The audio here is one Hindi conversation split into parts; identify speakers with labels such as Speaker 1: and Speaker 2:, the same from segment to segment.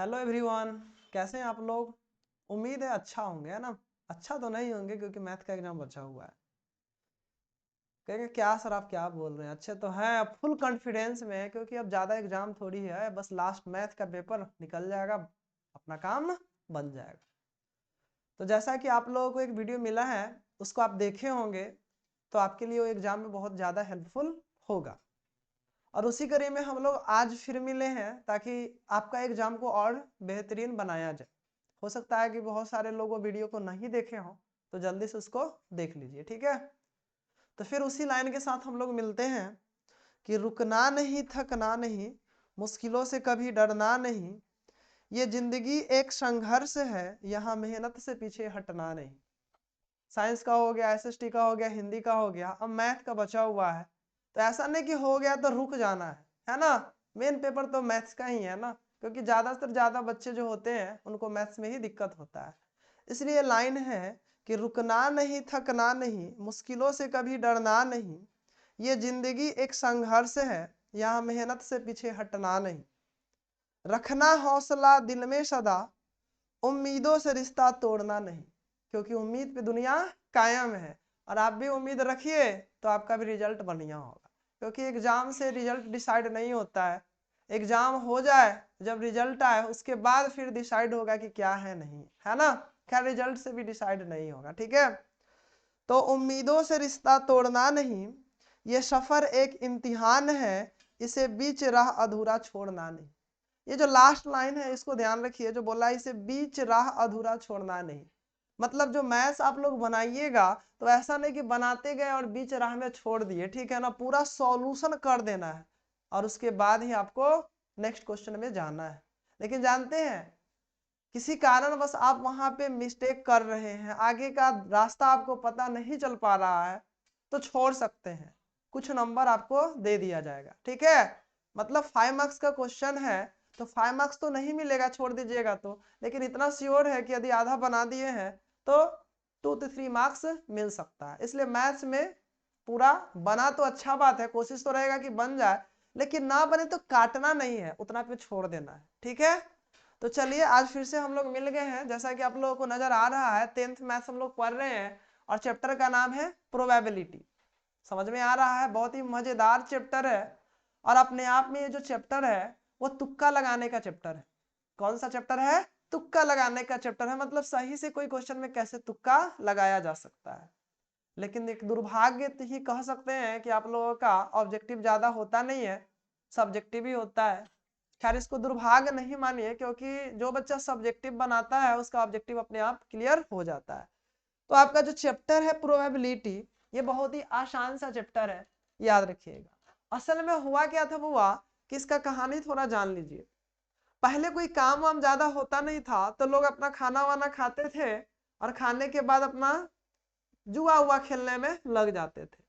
Speaker 1: हेलो एवरीवन, कैसे हैं आप लोग। उम्मीद है अच्छा होंगे, है ना। अच्छा तो नहीं होंगे क्योंकि मैथ का एग्जाम बचा हुआ है। कहेंगे क्या सर आप क्या बोल रहे हैं, अच्छे तो हैं, अब फुल कॉन्फिडेंस में है क्योंकि अब ज़्यादा एग्जाम थोड़ी है, बस लास्ट मैथ का पेपर निकल जाएगा, अपना काम बन जाएगा। तो जैसा कि आप लोगों को एक वीडियो मिला है, उसको आप देखे होंगे, तो आपके लिए वो एग्जाम में बहुत ज़्यादा हेल्पफुल होगा। और उसी कड़ी में हम लोग आज फिर मिले हैं ताकि आपका एग्जाम को और बेहतरीन बनाया जाए। हो सकता है कि बहुत सारे लोग वो वीडियो को नहीं देखे हों, तो जल्दी से उसको देख लीजिए, ठीक है। तो फिर उसी लाइन के साथ हम लोग मिलते हैं कि रुकना नहीं, थकना नहीं, मुश्किलों से कभी डरना नहीं, ये जिंदगी एक संघर्ष है, यहाँ मेहनत से पीछे हटना नहीं। साइंस का हो गया, एसएसटी का हो गया, हिंदी का हो गया, अब मैथ का बचा हुआ है। तो ऐसा नहीं कि हो गया तो रुक जाना है ना। मेन पेपर तो मैथ्स का ही है ना, क्योंकि ज्यादा बच्चे जो होते हैं उनको मैथ्स में ही दिक्कत होता है। इसलिए लाइन है कि रुकना नहीं, थकना नहीं, मुश्किलों से कभी डरना नहीं, ये जिंदगी एक संघर्ष है, यहाँ मेहनत से पीछे हटना नहीं, रखना हौसला दिल में सदा, उम्मीदों से रिश्ता तोड़ना नहीं, क्योंकि उम्मीद पे दुनिया कायम है। और आप भी उम्मीद रखिए तो आपका भी रिजल्ट बढ़िया होगा, क्योंकि एग्जाम से रिजल्ट डिसाइड नहीं होता है। एग्जाम हो जाए, जब रिजल्ट आए उसके बाद फिर डिसाइड होगा कि क्या है नहीं है ना। खैर रिजल्ट से भी डिसाइड नहीं होगा, ठीक है। तो उम्मीदों से रिश्ता तोड़ना नहीं, ये सफर एक इम्तिहान है, इसे बीच राह अधूरा छोड़ना नहीं। ये जो लास्ट लाइन है इसको ध्यान रखिए, जो बोला इसे बीच राह अधूरा छोड़ना नहीं। मतलब जो मैथ्स आप लोग बनाइएगा तो ऐसा नहीं कि बनाते गए और बीच राह में छोड़ दिए, ठीक है ना, पूरा सॉल्यूशन कर देना है और उसके बाद ही आपको नेक्स्ट क्वेश्चन में जाना है। लेकिन जानते हैं किसी कारण बस आप वहां पे मिस्टेक कर रहे हैं, आगे का रास्ता आपको पता नहीं चल पा रहा है, तो छोड़ सकते हैं, कुछ नंबर आपको दे दिया जाएगा, ठीक है। मतलब 5 मार्क्स का क्वेश्चन है तो 5 मार्क्स तो नहीं मिलेगा छोड़ दीजिएगा तो, लेकिन इतना श्योर है कि यदि आधा बना दिए हैं तो 2 से 3 मार्क्स मिल सकता है। इसलिए मैथ्स में पूरा बना तो अच्छा बात है, कोशिश तो रहेगा कि बन जाए, लेकिन ना बने तो काटना नहीं है, उतना पे छोड़ देना है, ठीक है। तो चलिए आज फिर से हम लोग मिल गए हैं, जैसा कि आप लोगों को नजर आ रहा है 10th मैथ्स हम लोग पढ़ रहे हैं और चैप्टर का नाम है प्रोबेबिलिटी। समझ में आ रहा है, बहुत ही मजेदार चैप्टर है। और अपने आप में ये जो चैप्टर है वो तुक्का लगाने का चैप्टर है। कौन सा चैप्टर है? तुक्का लगाने का चैप्टर है। मतलब सही से कोई क्वेश्चन में कैसे तुक्का लगाया जा सकता है। लेकिन एक दुर्भाग्य तो ही कह सकते हैं कि आप लोगों का ऑब्जेक्टिव ज्यादा होता नहीं है, सब्जेक्टिव ही होता है। खैर इसको दुर्भाग्य नहीं मानिए, क्योंकि जो बच्चा सब्जेक्टिव बनाता है उसका ऑब्जेक्टिव अपने आप क्लियर हो जाता है। तो आपका जो चैप्टर है प्रोबेबिलिटी, ये बहुत ही आसान सा चैप्टर है, याद रखिएगा। असल में हुआ क्या था बुआ कि इसका कहानी थोड़ा जान लीजिए। पहले कोई काम वाम ज्यादा होता नहीं था तो लोग अपना खाना वाना खाते थे और खाने के बाद अपना जुआ हुआ खेलने में लग जाते थे।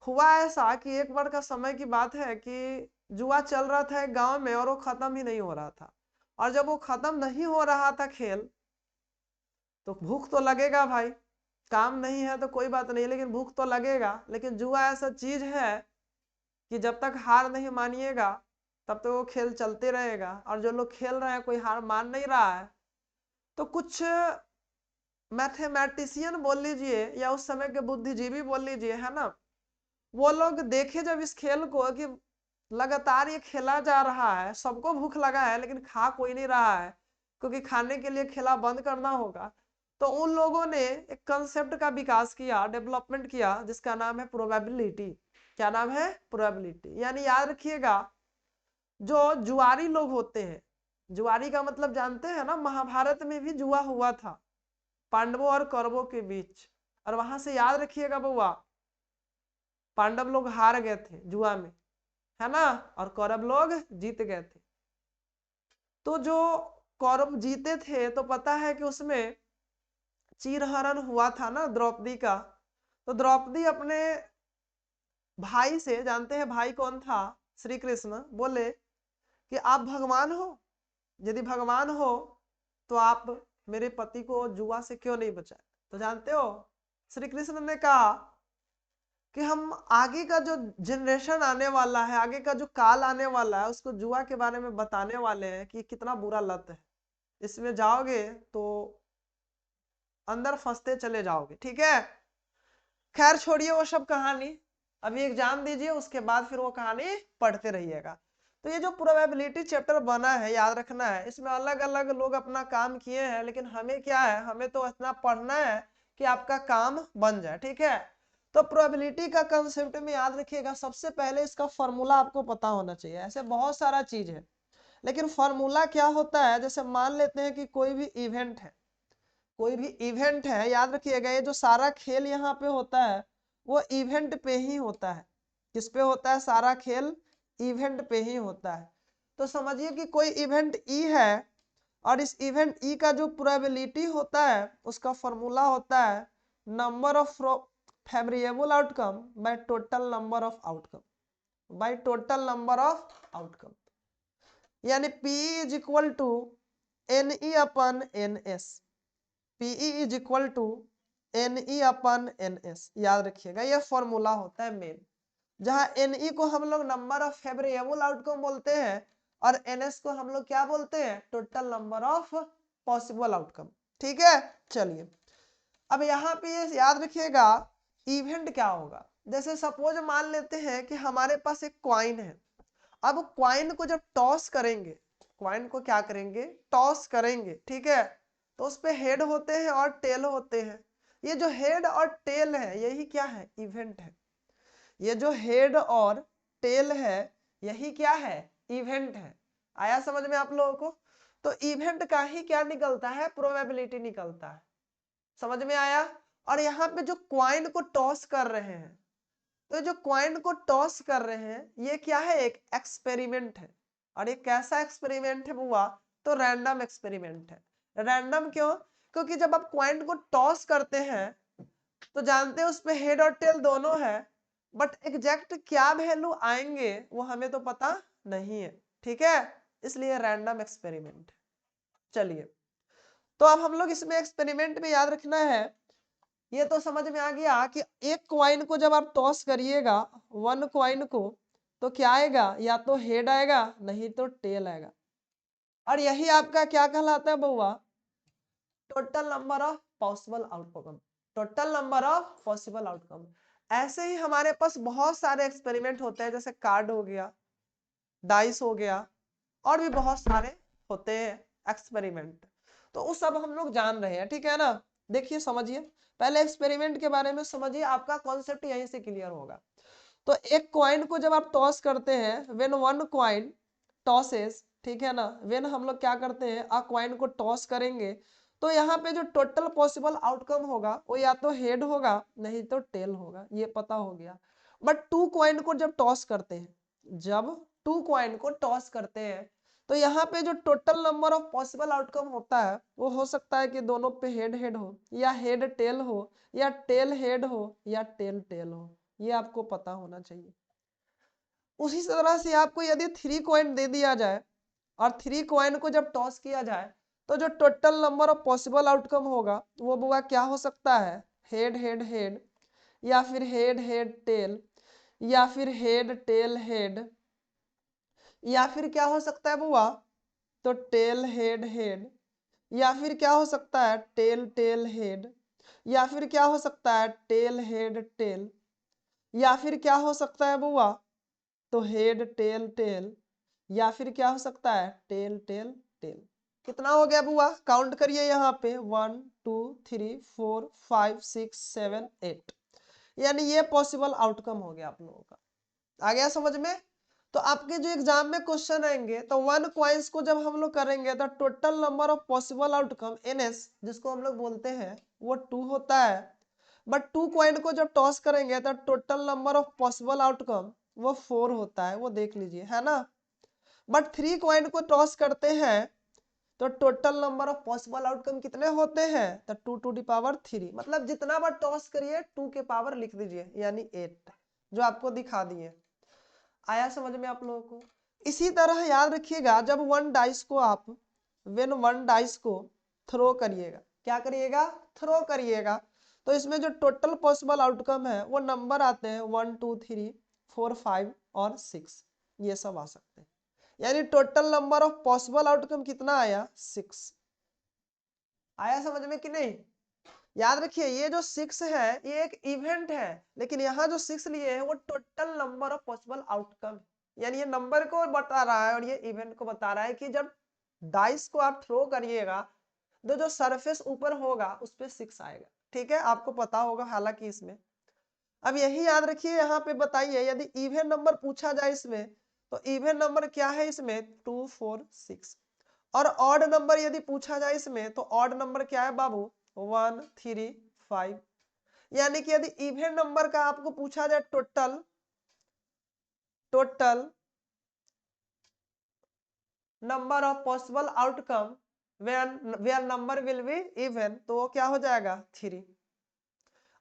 Speaker 1: हुआ ऐसा कि एक बार का समय की बात है कि जुआ चल रहा था एक गांव में और वो खत्म ही नहीं हो रहा था। और जब वो खत्म नहीं हो रहा था खेल, तो भूख तो लगेगा भाई, काम नहीं है तो कोई बात नहीं, लेकिन भूख तो लगेगा। लेकिन जुआ ऐसा चीज है कि जब तक हार नहीं मानिएगा तब तक वो खेल चलते रहेगा, और जो लोग खेल रहे हैं कोई हार मान नहीं रहा है। तो कुछ मैथमेटिशियन बोल लीजिए या उस समय के बुद्धिजीवी बोल लीजिए, है ना, वो लोग देखे जब इस खेल को कि लगातार ये खेला जा रहा है, सबको भूख लगा है लेकिन खा कोई नहीं रहा है, क्योंकि खाने के लिए खेला बंद करना होगा। तो उन लोगों ने एक कंसेप्ट का विकास किया, डेवलपमेंट किया, जिसका नाम है प्रोबेबिलिटी। क्या नाम है? प्रोबेबिलिटी। यानी याद रखिएगा, जो जुआरी लोग होते हैं, जुआरी का मतलब जानते हैं ना, महाभारत में भी जुआ हुआ था पांडवों और कौरवों के बीच। और वहां से याद रखिएगा बउआ, पांडव लोग हार गए थे जुआ में, है ना, और कौरव लोग जीत गए थे। तो जो कौरव जीते थे तो पता है कि उसमें चीरहरण हुआ था ना द्रौपदी का। तो द्रौपदी अपने भाई से, जानते हैं भाई कौन था? श्री कृष्ण। बोले कि आप भगवान हो, यदि भगवान हो तो आप मेरे पति को जुआ से क्यों नहीं बचाए? तो जानते हो श्री कृष्ण ने कहा कि हम आगे का जो जनरेशन आने वाला है, आगे का जो काल आने वाला है, उसको जुआ के बारे में बताने वाले हैं कि कितना बुरा लत है। इसमें जाओगे तो अंदर फंसते चले जाओगे। ठीक है, खैर छोड़िए वो सब कहानी, अभी एग्जाम दीजिए, उसके बाद फिर वो कहानी पढ़ते रहिएगा। तो ये जो प्रोबेबिलिटी चैप्टर बना है, याद रखना है, इसमें अलग अलग लोग अपना काम किए हैं, लेकिन हमें क्या है, हमें तो इतना पढ़ना है कि आपका काम बन जाए। ठीक है, तो प्रोबेबिलिटी का कंसेप्ट में याद रखिएगा, सबसे पहले इसका फॉर्मूला आपको पता होना चाहिए। ऐसे बहुत सारा चीज है, लेकिन फॉर्मूला क्या होता है, जैसे मान लेते हैं कि कोई भी इवेंट है, कोई भी इवेंट है, याद रखिएगा ये जो सारा खेल यहाँ पे होता है वो इवेंट पे ही होता है। किस पे होता है, सारा खेल इवेंट पे ही होता है। तो समझिए कि कोई इवेंट ई है, और इस इवेंट ई का जो प्रोबेबिलिटी होता है उसका फॉर्मूला होता है number of favourable outcome by total number of outcome, by total number of outcome, यानी P is equal to N E upon N S. P E is equal to N E upon N S, याद रखिएगा ये फॉर्मूला होता है मेन, जहां एन ई को हम लोग नंबर ऑफ फेवरेबल आउटकम बोलते हैं और एन एस को हम लोग क्या बोलते हैं, total number of possible outcome. ठीक है, चलिए अब यहाँ पे याद रखिएगा इवेंट क्या होगा। जैसे सपोज मान लेते हैं कि हमारे पास एक क्वाइन है, अब क्वाइन को जब टॉस करेंगे, क्वाइन को क्या करेंगे, टॉस करेंगे। ठीक है, तो उस पे हेड होते हैं और टेल होते हैं। ये जो हेड और टेल है यही क्या है, इवेंट है। ये जो हेड और टेल है यही क्या है, इवेंट है। आया समझ में आप लोगों को? तो इवेंट का ही क्या निकलता है, प्रोबेबिलिटी निकलता है। समझ में आया? और यहाँ पे जो क्वाइन को टॉस कर रहे हैं, तो जो क्वाइन को टॉस कर रहे हैं ये क्या है, एक एक्सपेरिमेंट है। और ये कैसा एक्सपेरिमेंट है बुआ, तो रैंडम एक्सपेरिमेंट है। रैंडम क्यों, क्योंकि जब आप क्वाइन को टॉस करते हैं तो जानते हैं उस पे हेड और टेल दोनों है, बट एग्जैक्ट क्या वैल्यू आएंगे वो हमें तो पता नहीं है। ठीक है, इसलिए रैंडम एक्सपेरिमेंट। चलिए, तो अब हम लोग इसमें एक्सपेरिमेंट में याद रखना है, ये तो समझ में आ गया कि एक क्वाइन को जब आप टॉस करिएगा, वन क्वाइन को, तो क्या आएगा, या तो हेड आएगा नहीं तो टेल आएगा। और यही आपका क्या कहलाता है बउआ, total number of possible outcome. Total number of possible outcome. ऐसे ही हमारे पास बहुत सारे एक्सपेरिमेंट होते हैं, जैसे कार्ड हो गया, डाइस हो गया, और भी बहुत सारे होते हैं एक्सपेरिमेंट। तो वो सब हम लोग जान रहे हैं। ठीक है ना, देखिए समझिए, पहले एक्सपेरिमेंट के बारे में समझिए, आपका कॉन्सेप्ट यहीं से क्लियर होगा। तो एक कॉइन को जब आप टॉस करते हैं, व्हेन वन कॉइन टॉसेस, ठीक है ना, व्हेन हम लोग क्या करते हैं, आ कॉइन को टॉस करेंगे, तो यहाँ पे जो टोटल पॉसिबल आउटकम होगा वो या तो हेड होगा नहीं तो टेल होगा, ये पता हो गया। बट टू कॉइन को जब टॉस करते हैं, जब टू कॉइन को टॉस करते हैं, तो यहाँ पे जो total number of possible outcome होता है वो हो सकता है कि दोनों पे हेड हेड हो, या हेड टेल हो, या टेल हेड हो, या टेल टेल हो। ये आपको पता होना चाहिए। उसी तरह से आपको यदि थ्री कॉइन दे दिया जाए और थ्री कॉइन को जब टॉस किया जाए, तो जो total number of possible outcome होगा वो बुआ क्या हो सकता है, हेड हेड हेड, या फिर हेड हेड टेल, या फिर हेड टेल हेड, या फिर क्या हो सकता है बुआ, तो टेल हेड हेड, या फिर क्या हो सकता है, टेल टेल हेड, या फिर क्या हो सकता है, टेल हेड टेल, या फिर क्या हो सकता है बुआ, तो हेड टेल टेल, या फिर क्या हो सकता है, टेल टेल टेल। कितना हो गया बुआ, काउंट करिए यहाँ पे, 1 2 3 4 5 6 7 8, यानी ये पॉसिबल आउटकम हो गया आप लोगों का। आ गया समझ में? तो आपके जो एग्जाम में क्वेश्चन आएंगे, तो वन क्वाइंस को जब हम लोग करेंगे तो total number of possible outcome NS, जिसको हम लोग बोलते हैं, वो 2 होता है। बट टू क्वाइन को जब टॉस करेंगे तो total number of possible outcome वो 4 होता है, वो देख लीजिए, है ना। बट थ्री क्वाइन को टॉस करते हैं तो total number of possible outcome कितने होते हैं, तो 2 टू द पावर 3, मतलब जितना बार टॉस करिए 2 के पावर लिख दीजिए, यानी 8, जो आपको दिखा दिए। आया समझ में आप लोगों को? इसी तरह याद रखिएगा, जब वन डाइस को आप, व्हेन वन डाइस को थ्रो करिएगा, क्या करिएगा, थ्रो करिएगा, तो इसमें जो टोटल पॉसिबल आउटकम है वो नंबर आते हैं 1 2 3 4 5 और 6, ये सब आ सकते हैं। यानी total number of possible outcome कितना आया 6। आया समझ में कि नहीं? याद रखिए ये जो 6 है ये एक इवेंट है, लेकिन यहाँ जो 6 लिए हैं वो total number of possible outcome, यानी ये नंबर को बता रहा है और ये इवेंट को बता रहा है कि जब डाइस को आप थ्रो करिएगा तो जो सरफेस ऊपर होगा उस पर 6 आएगा। ठीक है, आपको पता होगा हालांकि इसमें। अब यही याद रखिए, यहाँ पे बताइए यदि इवन नंबर पूछा जाए इसमें तो इवन नंबर क्या है इसमें 2 4 6, और ऑड नंबर यदि पूछा जाए इसमें तो ऑड नंबर क्या है बाबू 1 3 5। यानी कि यदि इवन नंबर का आपको पूछा जाए total number of possible outcome where number will be even, तो वो क्या हो जाएगा 3।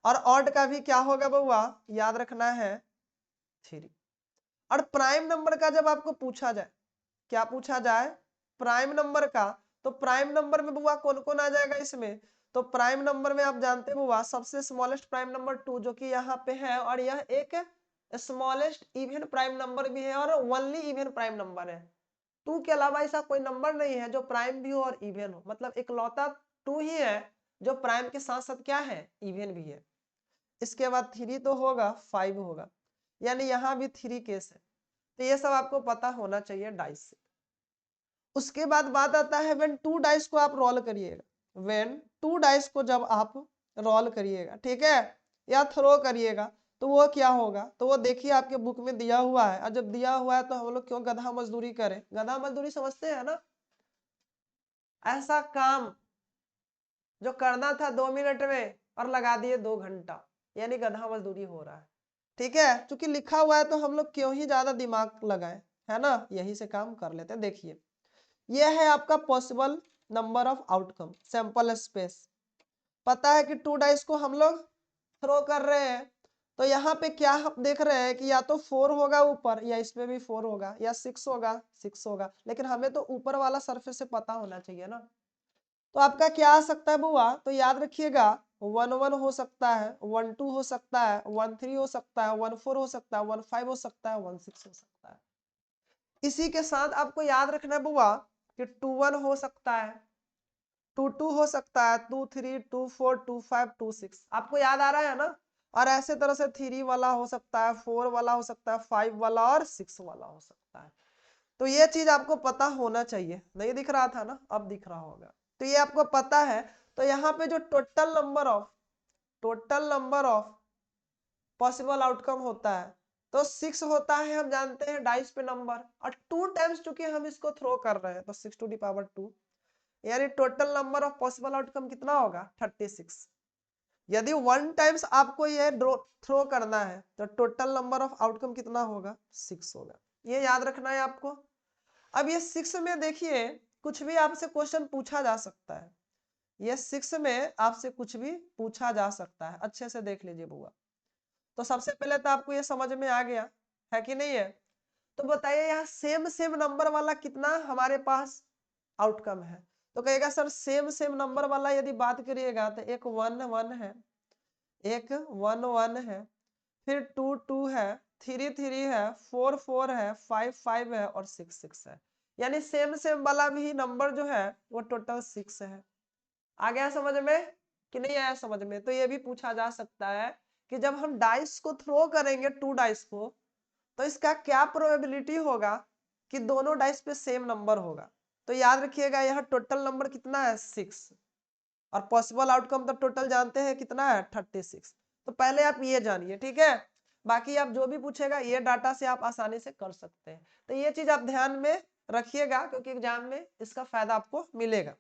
Speaker 1: और ऑड का भी क्या होगा बउआ, याद रखना है 3। और प्राइम नंबर का जब आपको पूछा जाए, क्या पूछा जाए प्राइम नंबर का, तो प्राइम नंबर में बुआ कौन कौन आ जाएगा इसमें, तो प्राइम नंबर में आप जानते हैं बुआ सबसे स्मॉलेस्ट प्राइम नंबर 2 जो कि यहाँ पे है, और यह एक स्मॉलेस्ट इवन प्राइम नंबर भी है और ओनली इवन प्राइम नंबर है। 2 के अलावा ऐसा कोई नंबर नहीं है जो प्राइम भी हो और इवन हो, मतलब इकलौता 2 ही है जो प्राइम के साथ साथ क्या है इवन भी है। इसके बाद 3 तो होगा 5 होगा, यानी यहाँ भी 3 केस है। तो ये सब आपको पता होना चाहिए डाइस से। उसके बाद बात आता है व्हेन 2 डाइस को आप रोल करिएगा, व्हेन 2 डाइस को जब आप रोल करिएगा, ठीक है, या थ्रो करिएगा, तो वो क्या होगा, तो वो देखिए आपके बुक में दिया हुआ है। और जब दिया हुआ है तो हम लोग क्यों गधा मजदूरी करें, गधा मजदूरी समझते हैं ना, ऐसा काम जो करना था 2 मिनट में और लगा दिए 2 घंटा, यानी गधा मजदूरी हो रहा है। ठीक है, क्योंकि लिखा हुआ है तो हम लोग क्यों ही ज्यादा दिमाग लगाएं, है ना, यही से काम कर लेते हैं। देखिए यह है आपका possible number of outcome sample space. पता है कि 2 डाइस को हम लोग थ्रो कर रहे हैं, तो यहाँ पे क्या हम देख रहे हैं कि या तो 4 होगा ऊपर, या इसमें भी 4 होगा, या 6 होगा 6 होगा, लेकिन हमें तो ऊपर वाला सरफेस से पता होना चाहिए ना। तो आपका क्या आ सकता है बुआ, तो याद रखिएगा 1 1 हो सकता है, 1 2 हो सकता है, 1 3 हो सकता है, 1 4 हो सकता है, 1 5 हो सकता है, 1 6 हो सकता है। इसी के साथ आपको याद रखना है बुआ कि 2 1 हो सकता है, 2 2 हो सकता है, 2 3 2 4 2 5 2 6, आपको याद आ रहा है ना। और ऐसे तरह से 3 वाला हो सकता है, 4 वाला हो सकता है, 5 वाला और 6 वाला हो सकता है। तो ये चीज आपको पता होना चाहिए। नहीं दिख रहा था ना, अब दिख रहा होगा। तो ये आपको पता है। तो यहाँ पे जो total number of possible outcome होता है तो 6 होता है, हम जानते हैं डाइस पे नंबर, और 2 टाइम्स चूंकि हम इसको थ्रो कर रहे हैं तो 6 टू द पावर 2, यानी total number of possible outcome कितना होगा 36। यदि 1 टाइम्स आपको ये थ्रो करना है तो टोटल नंबर ऑफ आउटकम कितना होगा 6 होगा। ये याद रखना है आपको। अब ये 6 में देखिए कुछ भी आपसे क्वेश्चन पूछा जा सकता है, ये 6 में आपसे कुछ भी पूछा जा सकता है, अच्छे से देख लीजिए बुआ। तो सबसे पहले तो आपको ये समझ में आ गया है कि नहीं है। तो बताइए यहाँ सेम नंबर वाला कितना हमारे पास आउटकम है, तो कहेगा सर सेम नंबर वाला यदि बात करिएगा तो एक 1 1 है, एक 1 1 है, फिर 2 2 है, 3 3 है, 4 4 है, 5 5 है और 6 6 है। यानी सेम वाला भी नंबर जो है वो टोटल 6 है। आ गया समझ में कि नहीं आया समझ में। तो ये भी पूछा जा सकता है कि जब हम डाइस को थ्रो करेंगे 2 डाइस को, तो इसका क्या प्रोबेबिलिटी होगा कि दोनों डाइस पे सेम नंबर होगा। तो याद रखिएगा यहाँ टोटल नंबर कितना है 6, और पॉसिबल आउटकम तो टोटल जानते हैं कितना है 36। तो पहले आप ये जानिए, ठीक है, बाकी आप जो भी पूछेगा ये डाटा से आप आसानी से कर सकते हैं। तो ये चीज आप ध्यान में रखिएगा क्योंकि एग्जाम में इसका फायदा आपको मिलेगा।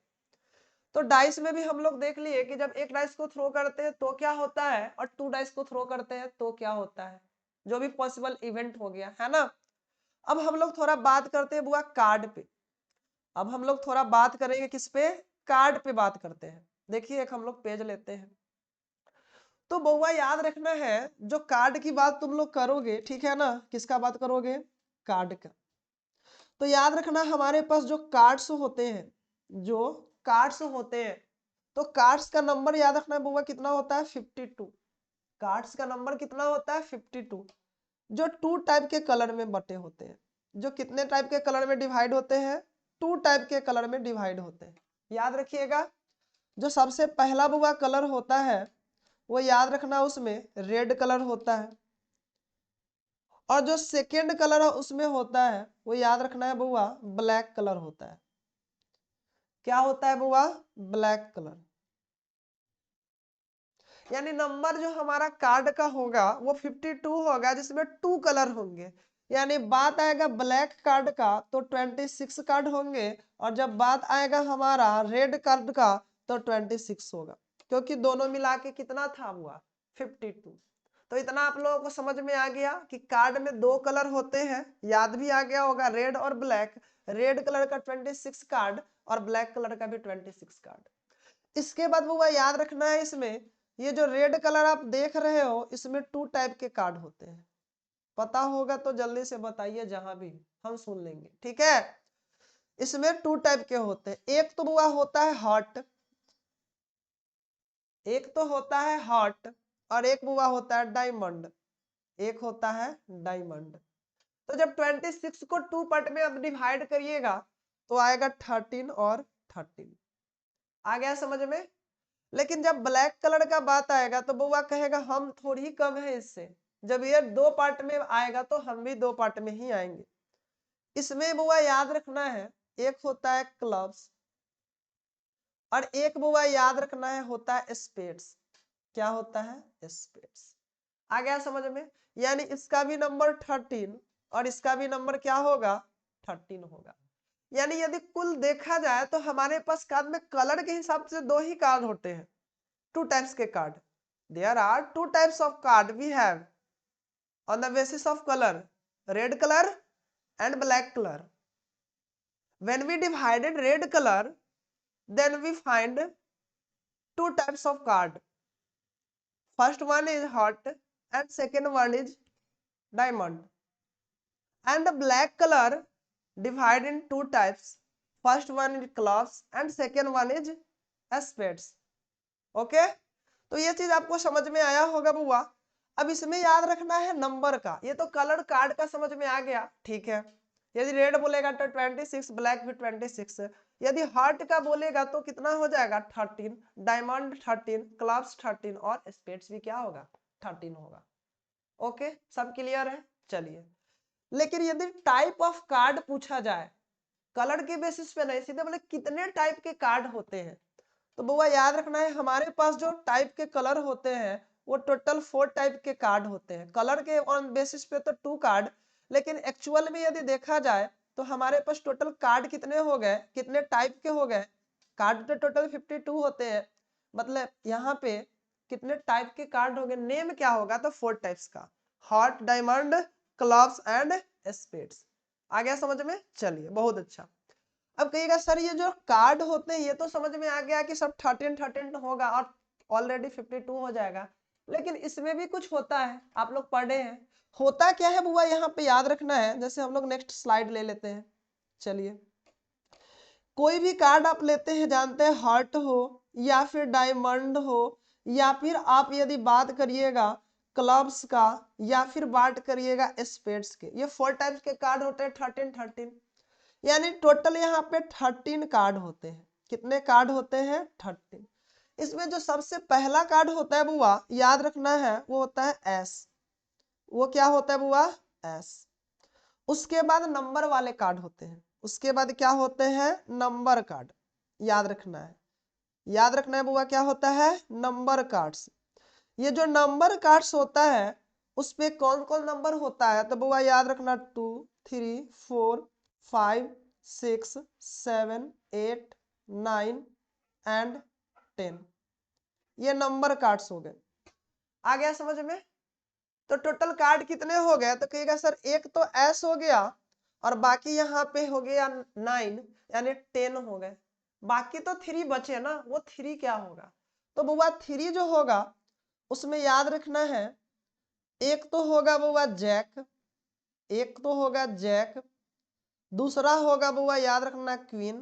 Speaker 1: तो डाइस में भी हम लोग देख लिए कि जब एक डाइस को थ्रो करते हैं तो क्या होता है, और 2 डाइस को थ्रो करते हैं तो क्या होता है, जो भी पॉसिबल इवेंट हो गया है ना। अब हम लोग थोड़ा बात करते हैं बुआ कार्ड पे। अब हम लोग थोड़ा बात करेंगे किस पे, कार्ड पे बात करते हैं। देखिए एक हम लोग पेज लेते हैं। तो बउआ याद रखना है जो कार्ड की बात तुम लोग करोगे, ठीक है ना, किसका बात करोगे, कार्ड का। तो याद रखना हमारे पास जो कार्ड्स होते हैं तो कार्ड्स का नंबर याद रखना है बुआ कितना होता है 52। कार्ड्स का नंबर कितना होता है 52, जो 2 टाइप के कलर में बटे होते हैं। जो कितने टाइप के कलर में डिवाइड होते हैं, 2 टाइप के कलर में डिवाइड होते हैं। याद रखिएगा, जो सबसे पहला बुआ कलर होता है वो याद रखना उसमें रेड कलर होता है, और जो सेकेंड कलर उसमें होता है वो याद रखना है बुआ ब्लैक कलर होता है। क्या होता है बुआ? Black colour. यानी नंबर जो हमारा कार्ड का होगा वो 52 होगा, जिसमें 2 कलर होंगे। यानी बात आएगा ब्लैक कार्ड का तो 26 कार्ड होंगे, और जब बात आएगा हमारा रेड कार्ड का तो 26 होगा, क्योंकि दोनों मिला के कितना था हुआ 52। तो इतना आप लोगों को समझ में आ गया कि कार्ड में 2 कलर होते हैं, याद भी आ गया होगा रेड और ब्लैक। रेड कलर का 26 कार्ड और ब्लैक कलर का भी 26 कार्ड। इसके बाद वो याद रखना है, इसमें ये जो रेड कलर आप देख रहे हो इसमें 2 टाइप के कार्ड होते हैं। पता होगा तो जल्दी से बताइए, जहां भी हम सुन लेंगे, ठीक है। इसमें 2 टाइप के होते हैं, एक तो वो होता है हार्ट, एक तो होता है हार्ट, और एक वो होता है डायमंड, एक होता है डायमंड। तो जब 26 को 2 पार्ट में अब डिवाइड करिएगा तो आएगा 13 और 13। आ गया समझ में? लेकिन जब ब्लैक कलर का बात आएगा तो बुआ कहेगा हम थोड़ी कम है इससे। जब ये 2 पार्ट में आएगा तो हम भी 2 पार्ट में ही आएंगे। इसमें बुआ याद रखना है, एक होता है क्लब्स और एक बुआ याद रखना है होता है स्पेड्स। क्या होता है? स्पेड्स। आ गया समझ में? यानी इसका भी नंबर 13 और इसका भी नंबर क्या होगा 13 होगा। यानी यदि कुल देखा जाए तो हमारे पास कार्ड में कलर के हिसाब से 2 ही कार्ड होते हैं, 2 टाइप्स के card. There are 2 types of card we have on the basis of color, red color and black color. When we divided red color, then we find 2 types of card. First one is heart and second one is diamond. And the black color divided in 2 types. First one is clubs and second one is spades. Okay? तो ये चीज आपको समझ में आया होगा बुआ। अब इसमें याद रखना है नंबर का। ये तो कलर कार्ड का समझ में आ गया, ठीक है। यदि रेड बोलेगा तो 26, ब्लैक भी 26। यदि हार्ट का बोलेगा तो कितना हो जाएगा 13, डायमंड 13, क्लब्स 13 और स्पेड्स भी क्या होगा 13 होगा। ओके, सब क्लियर है? चलिए, लेकिन यदि टाइप ऑफ कार्ड पूछा जाए, कलर के बेसिस पे नहीं, सीधे बोले कितने टाइप के कार्ड होते हैं, तो बुआ याद रखना है हमारे पास जो टाइप के कलर होते हैं वो टोटल 4 टाइप के कार्ड होते हैं। कलर के ऑन बेसिस पे तो 2 कार्ड, लेकिन एक्चुअल में यदि देखा जाए तो हमारे पास टोटल कार्ड कितने हो गए, कितने टाइप के हो गए। कार्ड तो टोटल 52 होते हैं, मतलब यहाँ पे कितने टाइप के कार्ड हो गए। नेम क्या होगा तो 4 टाइप्स का, heart, diamond, clubs and spades. आ गया समझ में? चलिए, बहुत अच्छा। अब कहिएगा सर ये जो कार्ड होते हैं ये तो समझ में आ गया कि सब 13 होगा और ऑलरेडी 52 हो जाएगा, लेकिन इसमें भी कुछ होता है, आप लोग पढ़े हैं। होता क्या है बुआ यहाँ पे याद रखना है। जैसे हम लोग नेक्स्ट स्लाइड ले लेते हैं। चलिए, कोई भी कार्ड आप लेते हैं, जानते हैं हार्ट हो या फिर डायमंड हो या फिर आप यदि बात करिएगा क्लब्स का या फिर बात करिएगा स्पेड्स के, ये 4 टाइप्स के कार्ड होते हैं 13। यानी टोटल यहाँ पे 13 कार्ड होते हैं। कितने कार्ड होते हैं 13। इसमें जो सबसे पहला कार्ड होता है बुआ याद रखना है वो होता है एस। वो क्या होता है बुआ? एस। उसके बाद नंबर वाले कार्ड होते हैं, उसके बाद क्या होते हैं नंबर कार्ड। याद रखना है, याद रखना है बुआ क्या होता है नंबर कार्ड्स। ये जो नंबर कार्ड्स होता है उस पे कौन कौन नंबर होता है तो बुआ याद रखना 2, 3, 4, 5, 6, 7, 8, 9 एंड 10। ये नंबर कार्ड्स हो गए। आ गया समझ में? तो टोटल कार्ड कितने हो गए तो कहिएगा सर एक तो एस हो गया और बाकी यहाँ पे हो गया 9, यानी 10 हो गए। बाकी तो 3 बचे ना, वो 3 क्या होगा तो बुआ 3 जो होगा उसमें याद रखना है एक तो होगा बुआ जैक, एक तो होगा जैक, दूसरा होगा बुआ याद रखना क्वीन,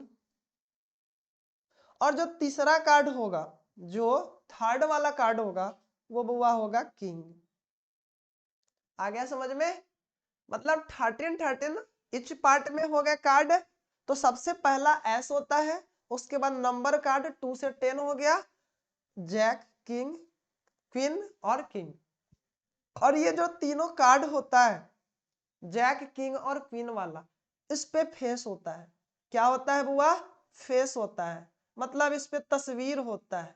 Speaker 1: और जो तीसरा कार्ड होगा, जो थर्ड वाला कार्ड होगा, वो बुआ होगा किंग। आ गया समझ में? मतलब 13 इच पार्ट में हो गया कार्ड। तो सबसे पहला एस होता है, उसके बाद नंबर कार्ड 2 से 10 हो गया, जैक, किंग, क्वीन और किंग। और ये जो तीनों कार्ड होता है, जैक, किंग और क्वीन वाला, इस पे फेस होता है। क्या होता है बुआ? फेस होता है, मतलब इस पे तस्वीर होता है।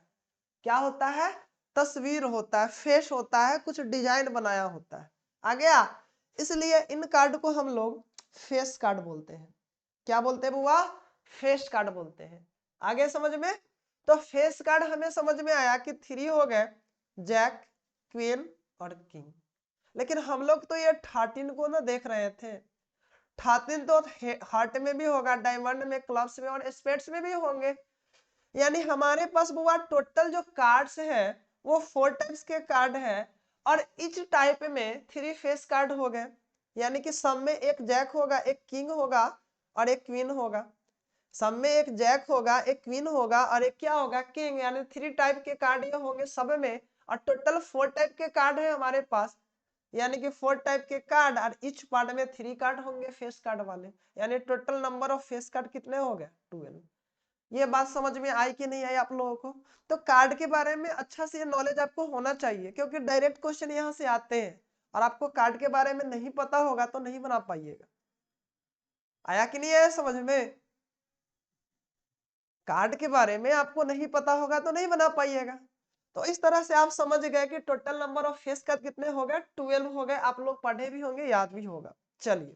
Speaker 1: क्या होता है? तस्वीर होता है, फेस होता है, कुछ डिजाइन बनाया होता है। आ गया? इसलिए इन कार्ड को हम लोग फेस कार्ड बोलते हैं। क्या बोलते हैं बुआ? फेस कार्ड बोलते हैं। आगे समझ में? तो फेस कार्ड हमें समझ में आया कि 3 हो गए, जैक, क्वीन और किंग। लेकिन हम लोग तो ये 13 को ना देख रहे थे। 13 तो हार्ट में भी होगा, डायमंड में, क्लब्स में और स्पेड्स में भी होंगे। यानी हमारे पास बुआ टोटल जो कार्ड्स है वो 4 टाइप्स के कार्ड है, और इच टाइप में 3 फेस कार्ड हो गए। यानी कि सब में एक जैक होगा, एक किंग होगा और एक क्वीन होगा। सब में एक जैक होगा, एक क्वीन होगा और एक क्या होगा? किंग। यानी 3 टाइप के कार्ड ये होंगे सब में, और टोटल 4 टाइप के कार्ड है हमारे पास। यानी कि 4 टाइप के कार्ड, और इच पार्ट में 3 कार्ड होंगे फेस कार्ड वाले। यानी total number of face card कितने हो गए? 12। ये बात समझ में आई कि नहीं आई आप लोगों को? तो कार्ड के बारे में अच्छा से नॉलेज आपको होना चाहिए, क्योंकि डायरेक्ट क्वेश्चन यहाँ से आते हैं, और आपको कार्ड के बारे में नहीं पता होगा तो नहीं बना पाइएगा। आया कि नहीं आया समझ में? कार्ड के बारे में आपको नहीं पता होगा तो नहीं बना पाइएगा। तो इस तरह से आप समझ गए कि total number of face card कितने हो गए? 12 हो गए। आप लोग पढ़े भी होंगे, याद भी होगा। चलिए,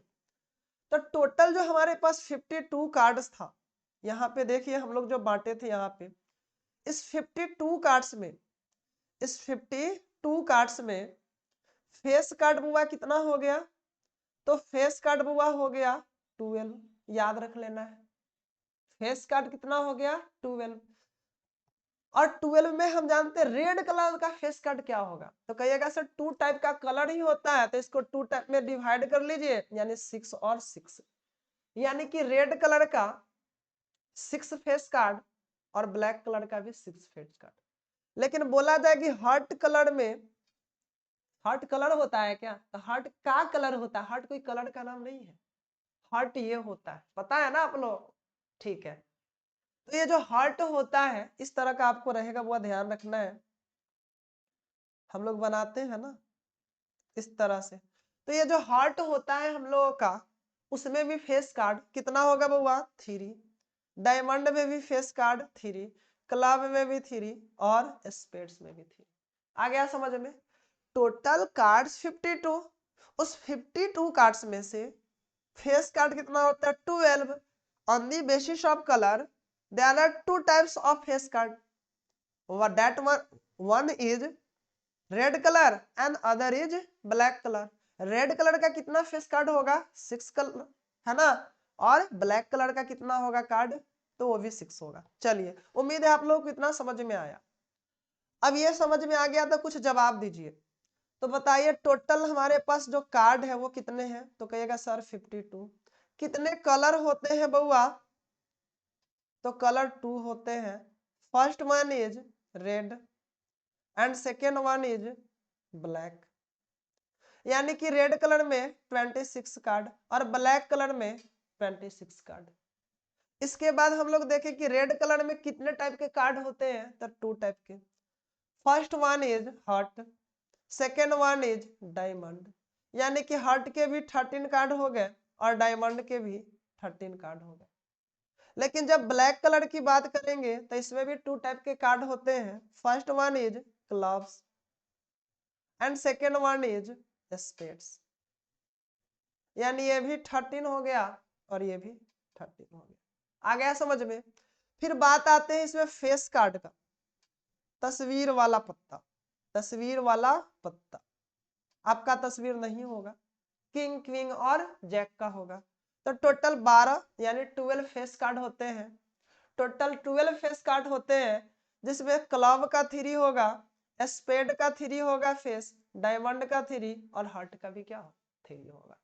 Speaker 1: तो टोटल जो हमारे पास 52 कार्ड्स था, यहाँ पे देखिए हम लोग जो बांटे थे यहाँ पे, इस 52 कार्ड्स में, इस 52 कार्ड्स में फेस कार्ड बुआ कितना हो गया? तो फेस कार्ड बुआ हो गया 12। याद रख लेना है, फेस कार्ड कितना हो गया? 12। और 12 में हम जानते हैं रेड कलर का फेस कार्ड क्या होगा? तो कहिएगा सर 2 टाइप का कलर ही होता है, तो इसको 2 टाइप में डिवाइड कर लीजिए, यानी 6 और 6। यानी कि रेड कलर का 6 फेस कार्ड और ब्लैक कलर का भी 6 फेस कार्ड। लेकिन बोला जाए कि हार्ट कलर में, हार्ट कलर होता है क्या? तो हार्ट का कलर होता है, हार्ट कोई कलर का नाम नहीं है। हार्ट ये होता है, पता है ना आप लोग? ठीक है, तो ये जो हार्ट होता है इस तरह का आपको रहेगा, वो ध्यान रखना है। हम लोग बनाते हैं ना इस तरह से। तो ये जो हार्ट होता है हम लोगों का, उसमें भी फेस कार्ड कितना होगा बुआ? 3। डायमंड में भी फेस कार्ड 3, क्लब में भी 3 और स्पेड्स में भी 3। आ गया समझ में? Total cards 52। उस 52 कार्ड्स में से फेस कार्ड कितना होता है? 12। On the basis of colour there are 2 types of face card, that one is red colour and other is black colour. Red colour का कितना फेस कार्ड होगा? 6 कलर, है ना? और ब्लैक कलर का कितना होगा कार्ड? तो वो भी 6 होगा। चलिए, उम्मीद है आप लोगों को इतना समझ में आया। अब ये समझ में आ गया तो कुछ जवाब दीजिए। तो बताइए टोटल हमारे पास जो कार्ड है वो कितने हैं? तो कहिएगा सर 52। कितने कलर होते हैं बउआ? तो कलर 2 होते हैं। First one is red and second one is black. यानी कि रेड कलर में 26 कार्ड और ब्लैक कलर में 26 कार्ड। इसके बाद हम लोग देखें कि रेड कलर में कितने टाइप के कार्ड होते हैं? तो 2 टाइप के। First one is heart, second one is diamond. यानी कि हार्ट के भी 13 कार्ड हो गए और डायमंड के भी 13 कार्ड हो गए। लेकिन जब ब्लैक कलर की बात करेंगे तो इसमें भी 2 टाइप के कार्ड होते हैं। First one is clubs and second one is spades. यानी ये भी 13 हो गया और ये भी 13 हो गया। आ गया समझ में? फिर बात आते हैं इसमें फेस कार्ड का। तस्वीर वाला पत्ता, तस्वीर वाला पत्ता आपका तस्वीर नहीं होगा, किंग, क्वीन और जैक का होगा। तो टोटल 12 यानी 12 फेस कार्ड होते हैं। टोटल 12 फेस कार्ड होते हैं, जिसमें क्लब का 3 होगा, स्पेड का 3 होगा फेस, डायमंड का 3 और हार्ट का भी क्या 3 होगा।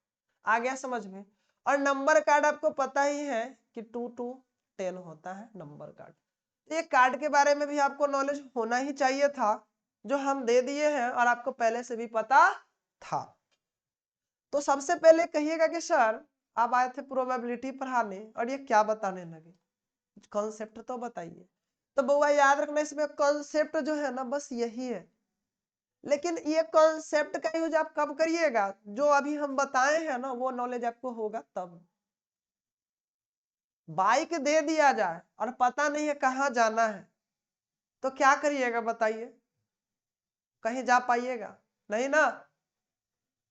Speaker 1: आ गया समझ में? और नंबर कार्ड आपको पता ही है कि 2 to 10 होता है नंबर कार्ड। तो ये कार्ड के बारे में भी आपको नॉलेज होना ही चाहिए था, जो हम दे दिए हैं और आपको पहले से भी पता था। तो सबसे पहले कहिएगा कि सर आप आए थे प्रोबेबिलिटी पढ़ाने और ये क्या बताने लगे, कॉन्सेप्ट तो बताइए। तो बउआ याद रखना, इसमें कॉन्सेप्ट जो है ना बस यही है, लेकिन ये कॉन्सेप्ट का यूज आप कब करिएगा, जो अभी हम बताए हैं ना वो नॉलेज आपको होगा तब। बाइक दे दिया जाए और पता नहीं है कहाँ जाना है, तो क्या करिएगा बताइए, कहीं जा पाइएगा नहीं ना।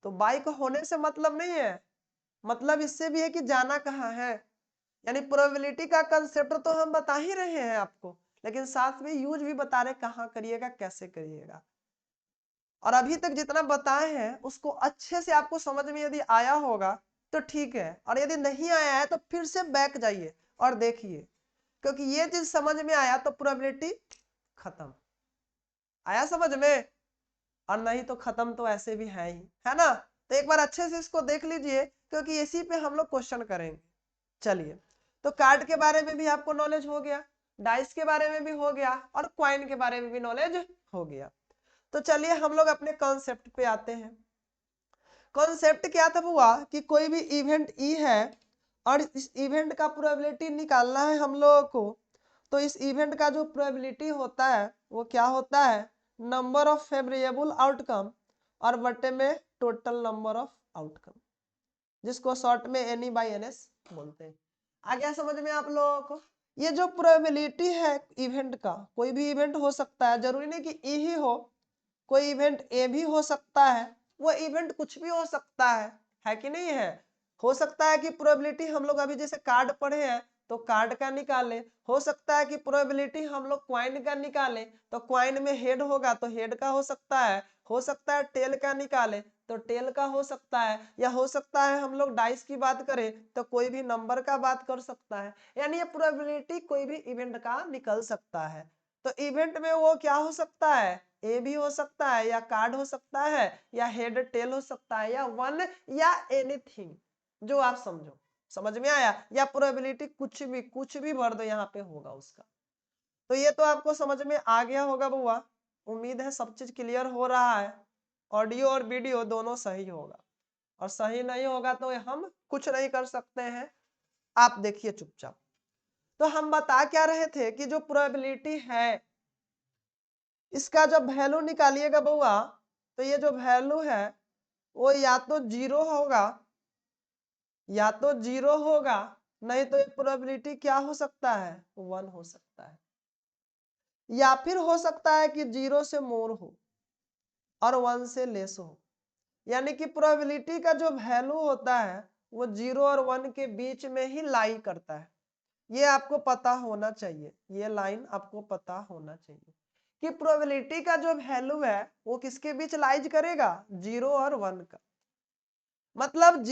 Speaker 1: तो बाइक होने से मतलब नहीं है, मतलब इससे भी है कि जाना कहाँ है। यानी प्रोबेबिलिटी का कंसेप्ट तो हम बता ही रहे हैं आपको, लेकिन साथ में यूज भी बता रहे कहाँ करिएगा कैसे करिएगा। और अभी तक जितना बताए हैं उसको अच्छे से आपको समझ में यदि आया होगा तो ठीक है, और यदि नहीं आया है तो फिर से बैक जाइए और देखिए, क्योंकि ये चीज समझ में आया तो प्रोबेबिलिटी खत्म। आया समझ में, और नहीं तो खत्म तो ऐसे भी है ही, है ना। तो एक बार अच्छे से इसको देख लीजिए, क्योंकि इसी पे हम लोग क्वेश्चन करेंगे। चलिए, तो कार्ड के बारे में भी आपको नॉलेज हो गया, डाइस के बारे में भी हो गया, और क्वाइन के बारे में भी नॉलेज हो गया। तो चलिए हम लोग अपने कॉन्सेप्ट पे आते हैं। कॉन्सेप्ट क्या था हुआ कि कोई भी इवेंट ई है और इस इवेंट का प्रोबेबिलिटी निकालना है हम लोगों को। तो इस इवेंट का जो प्रोबेबिलिटी होता है वो क्या होता है, नंबर ऑफ फेवरेबल आउटकम और बटे में टोटल नंबर ऑफ आउटकम, जिसको शॉर्ट में एन बाई एन एस बोलते हैं। आ गया समझ में आप लोगों को। ये जो प्रोबेबिलिटी है इवेंट का, कोई भी इवेंट हो सकता है, जरूरी नहीं कि ई ही हो, कोई इवेंट ए भी हो सकता है, वो इवेंट कुछ भी हो सकता है कि नहीं है। हो सकता है कि प्रोबेबिलिटी हम लोग अभी जैसे कार्ड पढ़े हैं तो कार्ड का निकाले, हो सकता है कि प्रोबेबिलिटी हम लोग क्वाइन का निकाले तो क्वाइन में हेड होगा तो हेड का हो सकता है टेल का निकाले तो टेल का हो सकता है, या हो सकता है हम लोग डाइस की बात करें तो कोई भी नंबर का बात कर सकता है। यानी ये प्रोबेबिलिटी कोई भी इवेंट का निकल सकता है। तो इवेंट में वो क्या हो सकता है, ए भी हो सकता है, या कार्ड हो सकता है, या हेड टेल हो सकता है, या वन, या एनीथिंग जो आप समझो। समझ में आया, या प्रोबेबिलिटी कुछ भी भर दो यहाँ पे होगा उसका। तो ये तो आपको समझ में आ गया होगा बुआ, उम्मीद है सब चीज क्लियर हो रहा है। ऑडियो और वीडियो दोनों सही होगा, और सही नहीं होगा तो हम कुछ नहीं कर सकते हैं, आप देखिए चुपचाप। तो हम बता क्या रहे थे कि जो प्रोबेबिलिटी है इसका जब वैल्यू निकालिएगा बउआ, तो ये जो वैल्यू है वो या तो जीरो होगा, नहीं तो ये प्रोबेबिलिटी क्या हो सकता है, 1 हो सकता है, या फिर हो सकता है कि 0 से मोर हो और 1 से लेस हो। यानी कि प्रोबेबिलिटी का जो वैल्यू होता है वो 0 और 1 के बीच में ही लाई करता है। ये आपको पता होना चाहिए, ये लाइन आपको पता होना चाहिए कि प्रोबेबिलिटी का जो वैल्यू है वो किसके बीच लाइज करेगा, 0 और 1 का। मतलब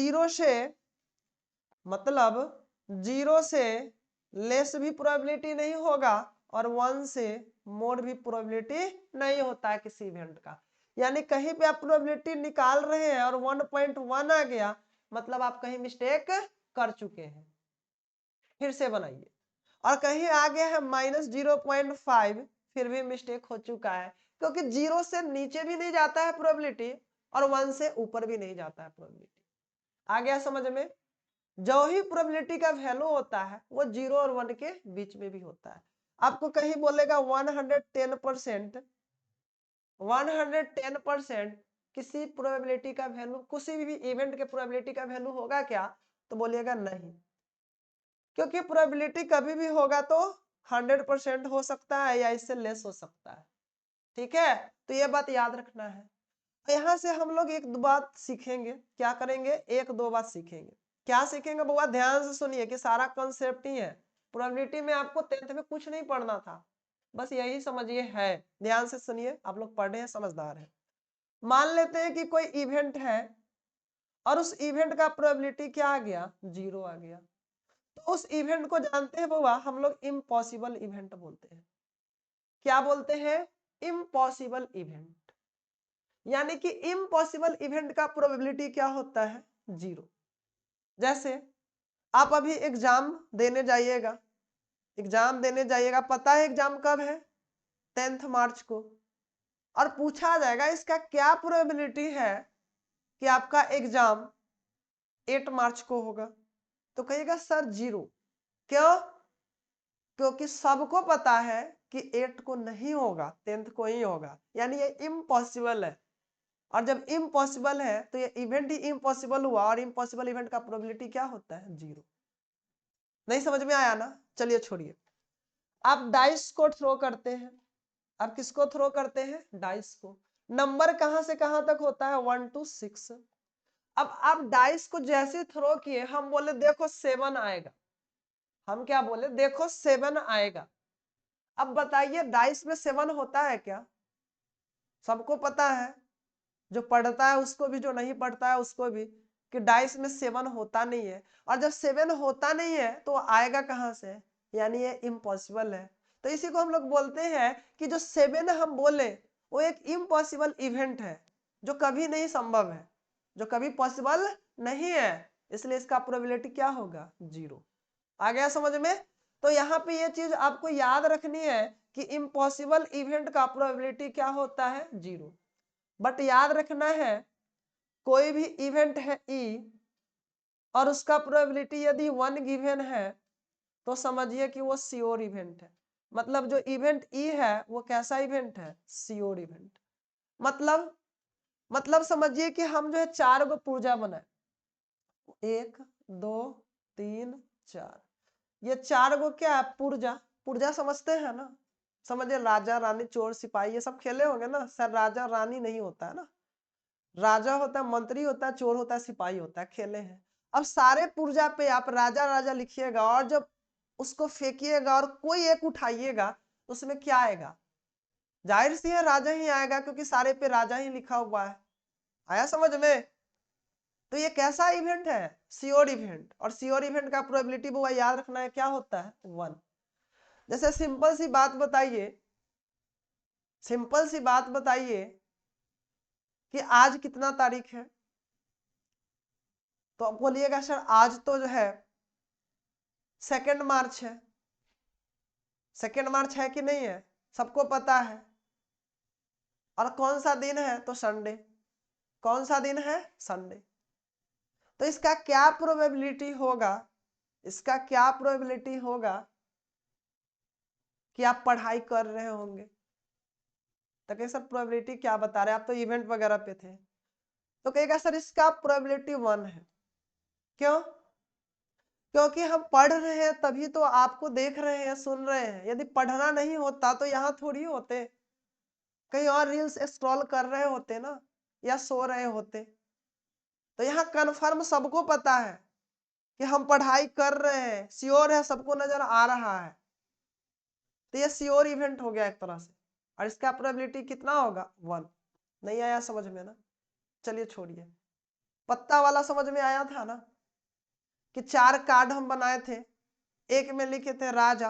Speaker 1: 0 से लेस भी प्रोबेबिलिटी नहीं होगा और 1 से मोर भी प्रोबेबिलिटी नहीं होता है किसी इवेंट का। यानी कहीं पे आप प्रोबेबिलिटी निकाल रहे हैं और 1.1 आ गया, मतलब आप कहीं मिस्टेक कर चुके हैं, फिर से बनाइए। और कहीं आ गया है -0.5, फिर भी मिस्टेक हो चुका है, क्योंकि 0 से नीचे भी नहीं जाता है प्रोबेबिलिटी और 1 से ऊपर भी नहीं जाता है प्रोबेबिलिटी। आ गया समझ में। जो ही प्रोबेबिलिटी का वैल्यू होता है वो 0 और 1 के बीच में भी होता है। आपको कहीं बोलेगा 110%, 110% किसी प्रोबेबिलिटी का वैल्यू, किसी भी इवेंट के प्रोबेबिलिटी का वैल्यू होगा क्या, तो बोलिएगा नहीं, क्योंकि प्रोबेबिलिटी कभी भी होगा तो 100% हो सकता है या इससे लेस हो सकता है। ठीक है, तो ये बात याद रखना है। यहाँ से हम लोग एक दो बात सीखेंगे, क्या करेंगे, एक दो बात सीखेंगे। क्या सीखेंगे बुआ, ध्यान से सुनिए कि सारा कॉन्सेप्ट ही है। प्रोबेबिलिटी में आपको 10th में कुछ नहीं पढ़ना था, बस यही समझिए है। ध्यान से सुनिए, आप लोग पढ़े हैं, समझदार हैं। मान लेते हैं कि कोई इवेंट है और उस इवेंट का प्रोबेबिलिटी क्या आ गया, 0 आ गया। तो उस इवेंट को जानते हैं बुआ हम लोग इम्पॉसिबल इवेंट बोलते हैं। क्या बोलते हैं, इम्पॉसिबल इवेंट। यानी कि इम्पॉसिबल इवेंट का प्रोबेबिलिटी क्या होता है, 0। जैसे आप अभी एग्जाम देने जाइएगा, एग्जाम देने जाइएगा, पता है एग्जाम कब है? 10 मार्च को। और पूछा जाएगा इसका क्या प्रोबेबिलिटी है कि आपका एग्जाम 8 मार्च को होगा, तो कहिएगा सर 0। क्यों? क्योंकि सबको पता है कि 8 को नहीं होगा, 10 को ही होगा, यानी ये इम्पॉसिबल है। और जब इम्पॉसिबल है तो ये इवेंट ही इम्पॉसिबल हुआ, और इम्पॉसिबल इवेंट का प्रोबेबिलिटी क्या होता है? 0। नहीं समझ में आया ना? चलिए छोड़िए। आप डाइस को थ्रो करते हैं, आप किसको थ्रो करते हैं? डाइस को। नंबर कहां से कहां तक होता है? 1 to 6। अब आप डाइस को जैसे थ्रो किए, हम बोले देखो 7 आएगा, हम क्या बोले? देखो 7 आएगा। अब बताइए डाइस में 7 होता है क्या? सबको पता है, जो पढ़ता है उसको भी, जो नहीं पढ़ता है उसको भी, कि डाइस में 7 होता नहीं है। और जब 7 होता नहीं है तो आएगा कहां से? यानी ये इम्पॉसिबल है। तो इसी को हम लोग बोलते हैं कि जो 7 हम बोले वो एक इम्पॉसिबल इवेंट है, जो कभी नहीं संभव है, जो कभी पॉसिबल नहीं है, इसलिए इसका प्रोबेबिलिटी क्या होगा? 0। आ गया समझ में? तो यहाँ पे ये चीज आपको याद रखनी है कि इम्पॉसिबल इवेंट का प्रोबेबिलिटी क्या होता है? 0। बट याद रखना है, कोई भी इवेंट है ई और उसका प्रोबेबिलिटी यदि 1 गिवन है तो समझिए कि वो श्योर इवेंट है। मतलब जो इवेंट ई है वो कैसा इवेंट है? Sure event. मतलब समझिए कि हम जो है 4 गो पुर्जा बनाए, 1 2 3 4, ये 4 गो क्या है? पुर्जा। पुर्जा समझते हैं ना? समझिए राजा रानी चोर सिपाही ये सब खेले होंगे ना सर। राजा रानी नहीं होता है ना, राजा होता है, मंत्री होता है, चोर होता है, सिपाही होता है, खेले हैं। अब सारे पुर्जा पे आप राजा राजा लिखिएगा और जब उसको फेंकिएगा और कोई एक उठाइएगा, उसमें क्या आएगा? जाहिर सी है राजा ही आएगा, क्योंकि सारे पे राजा ही लिखा हुआ है। आया समझ में? तो ये कैसा इवेंट है? Sure event. और श्योर इवेंट का प्रोबेबिलिटी वो याद रखना है, क्या होता है? 1। जैसे सिंपल सी बात बताइए, सिंपल सी बात बताइए कि आज कितना तारीख है? तो आप बोलिएगा सर आज तो जो है 2 मार्च है। 2 मार्च है कि नहीं है? सबको पता है। और कौन सा दिन है? तो संडे। कौन सा दिन है? संडे। तो इसका क्या प्रोबेबिलिटी होगा? इसका क्या प्रोबेबिलिटी होगा कि आप पढ़ाई कर रहे होंगे? तो कहे सर प्रोबेबिलिटी क्या बता रहे हैं, आप तो इवेंट वगैरह पे थे। तो कहेगा सर इसका प्रोबेबिलिटी 1 है। क्यों? क्योंकि हम पढ़ रहे हैं तभी तो आपको देख रहे हैं, सुन रहे हैं। यदि पढ़ना नहीं होता तो यहाँ थोड़ी होते, कहीं और रील्स स्क्रॉल कर रहे होते ना, या सो रहे होते। तो यहाँ कन्फर्म सबको पता है कि हम पढ़ाई कर रहे हैं, श्योर है, सबको नजर आ रहा है। तो ये श्योर इवेंट हो गया एक तरह से। और इसका प्रोबेबिलिटी कितना होगा? 1। नहीं आया समझ में ना? चलिए छोड़िए। पत्ता वाला समझ में आया था ना, कि 4 कार्ड हम बनाए थे, एक में लिखे थे राजा,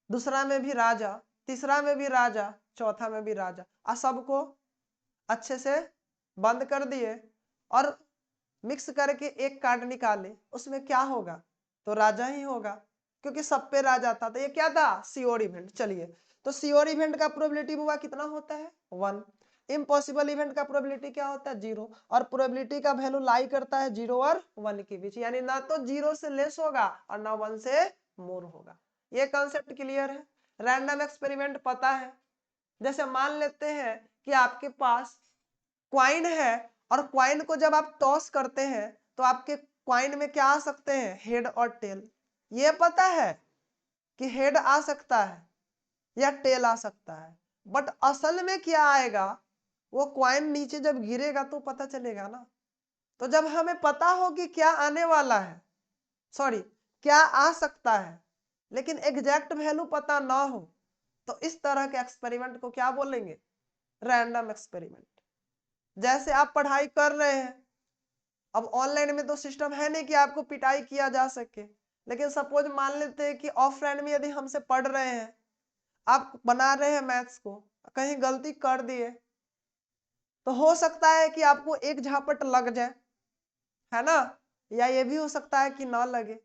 Speaker 1: दूसरा में भी राजा, तीसरा में भी राजा, चौथा में भी राजा, और सबको अच्छे से बंद कर दिए और मिक्स करके एक कार्ड निकाले। उसमें क्या होगा? तो राजा ही होगा, क्योंकि सब पे राजा था। तो ये क्या था? Sure event. चलिए, तो श्योर इवेंट का प्रोबेबिलिटी हुआ कितना होता है? 1। इम्पॉसिबल इवेंट का प्रोबेबिलिटी क्या होता है? 0। और प्रोबेबिलिटी का वैल्यू लाई करता है 0 और 1 के बीच, यानी ना तो 0 से लेस होगा और ना 1 से मोर होगा। ये कॉन्सेप्ट क्लियर है? रैंडम एक्सपेरिमेंट पता है? जैसे मान लेते हैं कि आपके पास क्वाइन है, और क्वाइन को जब आप टॉस करते हैं तो आपके क्वाइन में क्या आ सकते हैं? हेड और टेल। ये पता है कि हेड आ सकता है या टेल आ सकता है, बट असल में क्या आएगा वो क्वाइन नीचे जब गिरेगा तो पता चलेगा ना। तो जब हमें पता हो कि क्या आने वाला है, सॉरी क्या आ सकता है, लेकिन एग्जैक्ट वैल्यू पता ना हो, तो इस तरह के एक्सपेरिमेंट को क्या बोलेंगे? Random experiment. जैसे आप पढ़ाई कर रहे हैं, अब ऑनलाइन में तो सिस्टम है नहीं कि आपको पिटाई किया जा सके, लेकिन सपोज मान लेते हैं कि ऑफलाइन में यदि हमसे पढ़ रहे हैं, आप बना रहे हैं मैथ्स को, कहीं गलती कर दिए तो हो सकता है कि आपको एक झापट लग जाए, है ना? या ये भी हो सकता है कि ना लगे,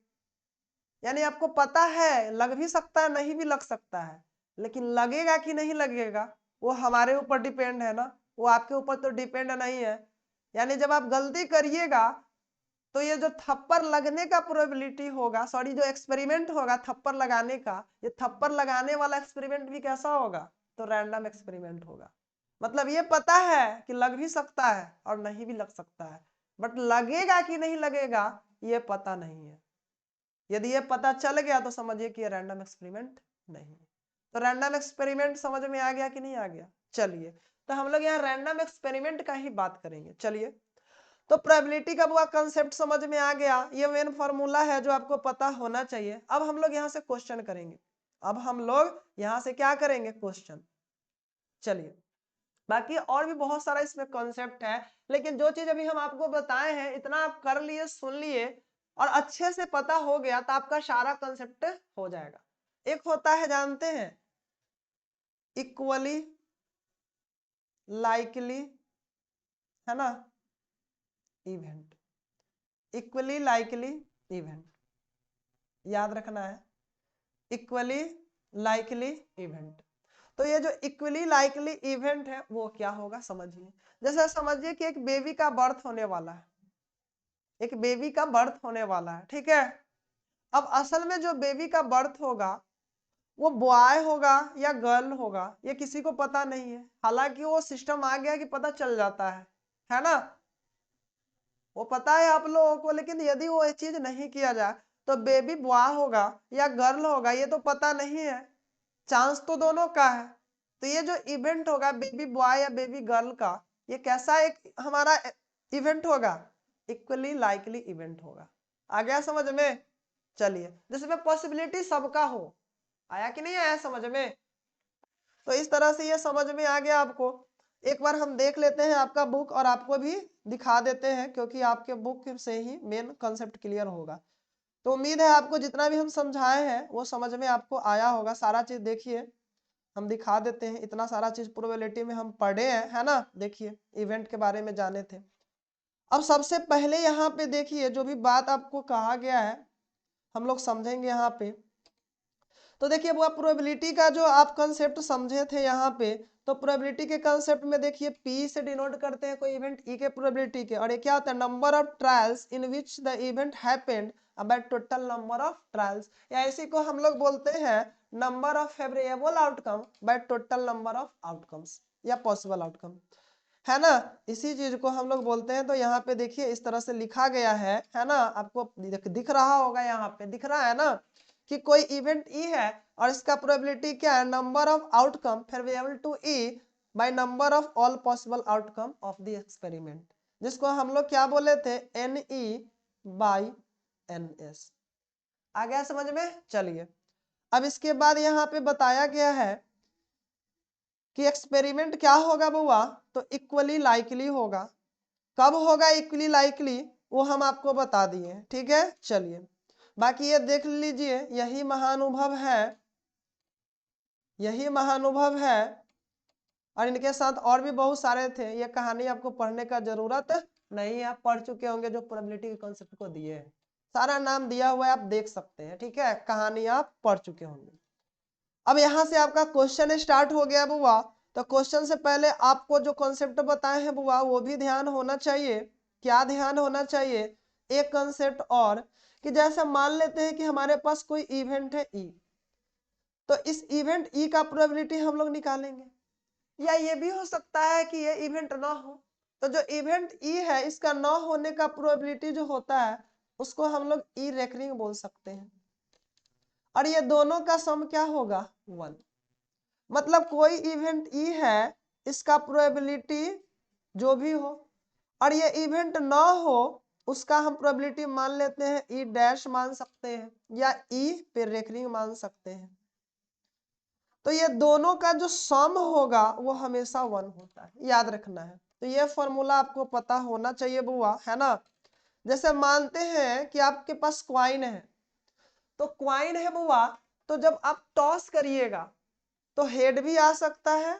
Speaker 1: यानी आपको पता है लग भी सकता है नहीं भी लग सकता है, लेकिन लगेगा कि नहीं लगेगा वो हमारे ऊपर डिपेंड है ना, वो आपके ऊपर तो डिपेंड नहीं है। यानी जब आप गलती करिएगा तो ये जो थप्पड़ लगने का प्रोबेबिलिटी होगा, सॉरी जो एक्सपेरिमेंट होगा थप्पड़ लगाने का, ये थप्पड़ लगाने वाला एक्सपेरिमेंट भी कैसा होगा, तो रैंडम एक्सपेरिमेंट होगा। मतलब ये पता है कि लग भी सकता है और नहीं भी लग सकता है, बट लगेगा कि नहीं लगेगा ये पता नहीं है। यदि ये पता चल गया तो समझिए कि ये रैंडम एक्सपेरिमेंट नहीं है। तो रैंडम एक्सपेरिमेंट समझ में आ गया कि नहीं आ गया? चलिए, तो हम लोग यहाँ रैंडम एक्सपेरिमेंट का ही बात करेंगे। चलिए, तो प्रोबेबिलिटी का वो कंसेप्ट समझ में आ गया, ये मेन फार्मूला है जो आपको पता होना चाहिए। अब हम लोग यहाँ से क्वेश्चन करेंगे, अब हम लोग यहाँ से क्या करेंगे, क्वेश्चन। चलिए, बाकी और भी बहुत सारा इसमें कॉन्सेप्ट है, लेकिन जो चीज अभी हम आपको बताए हैं इतना आप कर लिए, सुन लिए और अच्छे से पता हो गया तो आपका सारा कॉन्सेप्ट हो जाएगा। एक होता है, जानते हैं, इक्वली लाइकली, है ना, इवेंट। इक्वली लाइकली इवेंट याद रखना है, इक्वली लाइकली इवेंट। तो ये जो इक्वली लाइकली इवेंट है वो क्या होगा समझिए। जैसे समझिए कि एक बेबी का बर्थ होने वाला है, एक बेबी का बर्थ होने वाला है, ठीक है। अब असल में जो बेबी का बर्थ होगा वो बॉय होगा या गर्ल होगा ये किसी को पता नहीं है, हालांकि वो सिस्टम आ गया कि पता चल जाता है ना, वो पता है आप लोगों को। लेकिन यदि वो चीज नहीं किया जाए तो बेबी बॉय होगा या गर्ल होगा ये तो पता नहीं है, चांस तो दोनों का है। तो ये जो इवेंट होगा बेबी बॉय या बेबी गर्ल का, ये कैसा एक हमारा इवेंट होगा, इक्वली लाइकली इवेंट होगा। आ गया समझ में? चलिए, जिसमें पॉसिबिलिटी सबका हो। आया कि नहीं आया समझ में? तो इस तरह से ये समझ में आ गया आपको। एक बार हम देख लेते हैं आपका बुक और आपको भी दिखा देते हैं, क्योंकि आपके बुक से ही मेन कॉन्सेप्ट क्लियर होगा। तो उम्मीद है आपको जितना भी हम समझाए हैं वो समझ में आपको आया होगा। सारा चीज देखिए हम दिखा देते हैं, इतना सारा चीज प्रोबेबिलिटी में हम पढ़े हैं, है ना। देखिए इवेंट के बारे में जाने थे। अब सबसे पहले यहाँ पे देखिए जो भी बात आपको कहा गया है हम लोग समझेंगे यहाँ पे। तो देखिए वो प्रोबेबिलिटी का जो आप कंसेप्ट समझे थे यहाँ पे, तो प्रोबेबिलिटी के कंसेप्ट में देखिए पी से डिनोट करते हैं कोई इवेंट, ई के प्रोबेबिलिटी के, और ये क्या होता है, number of trials in which the event happened about total number of trials, या इसी को हम लोग बोलते हैं number of favourable outcome by total number of outcomes या पॉसिबल आउटकम, है ना। इसी चीज को हम लोग बोलते हैं। तो यहाँ पे देखिए इस तरह से लिखा गया है ना, आपको दिख रहा होगा, यहाँ पे दिख रहा है ना कि कोई इवेंट ई है और इसका प्रोबेबिलिटी क्या है, number of outcome favourable to E by number of all possible outcome of the experiment, जिसको हम लोग क्या बोले थे, N E by N S. आ गया समझ में? चलिए, अब इसके बाद यहाँ पे बताया गया है कि एक्सपेरिमेंट क्या होगा बुआ, तो इक्वली लाइकली होगा। कब होगा इक्वली लाइकली वो हम आपको बता दिए, ठीक है। चलिए, बाकी ये देख लीजिए, यही महानुभव है, यही महानुभव है, और इनके साथ और भी बहुत सारे थे। ये कहानी आपको पढ़ने का जरूरत नहीं है, आप पढ़ चुके होंगे जो प्रोबेबिलिटी के कॉन्सेप्ट को दिए हैं, सारा नाम दिया हुआ है, आप देख सकते हैं, ठीक है। कहानी आप पढ़ चुके होंगे। अब यहाँ से आपका क्वेश्चन स्टार्ट हो गया बुआ। तो क्वेश्चन से पहले आपको जो कॉन्सेप्ट बताए हैं बुआ वो भी ध्यान होना चाहिए। क्या ध्यान होना चाहिए? एक कॉन्सेप्ट और, कि जैसे मान लेते हैं कि हमारे पास कोई इवेंट है ई, तो इस इवेंट ई का प्रोबेबिलिटी हम लोग निकालेंगे, या ये भी हो सकता है कि ये इवेंट ना हो। तो जो इवेंट ई है इसका ना होने का प्रोबेबिलिटी जो होता है उसको हम लोग ई रेकरिंग बोल सकते हैं, और ये दोनों का सम क्या होगा, 1। मतलब कोई इवेंट ई है इसका प्रोबेबिलिटी जो भी हो, और ये इवेंट ना हो उसका हम प्रोबेबिलिटी मान लेते हैं ई डैश मान सकते हैं, या ई पे रेकरिंग मान सकते हैं। तो ये दोनों का जो सम होगा वो हमेशा 1 होता है, याद रखना है। तो ये फॉर्मूला आपको पता होना चाहिए बुआ, है ना। जैसे मानते हैं कि आपके पास क्वाइन है, तो क्वाइन है बुआ, तो जब आप टॉस करिएगा तो हेड भी आ सकता है,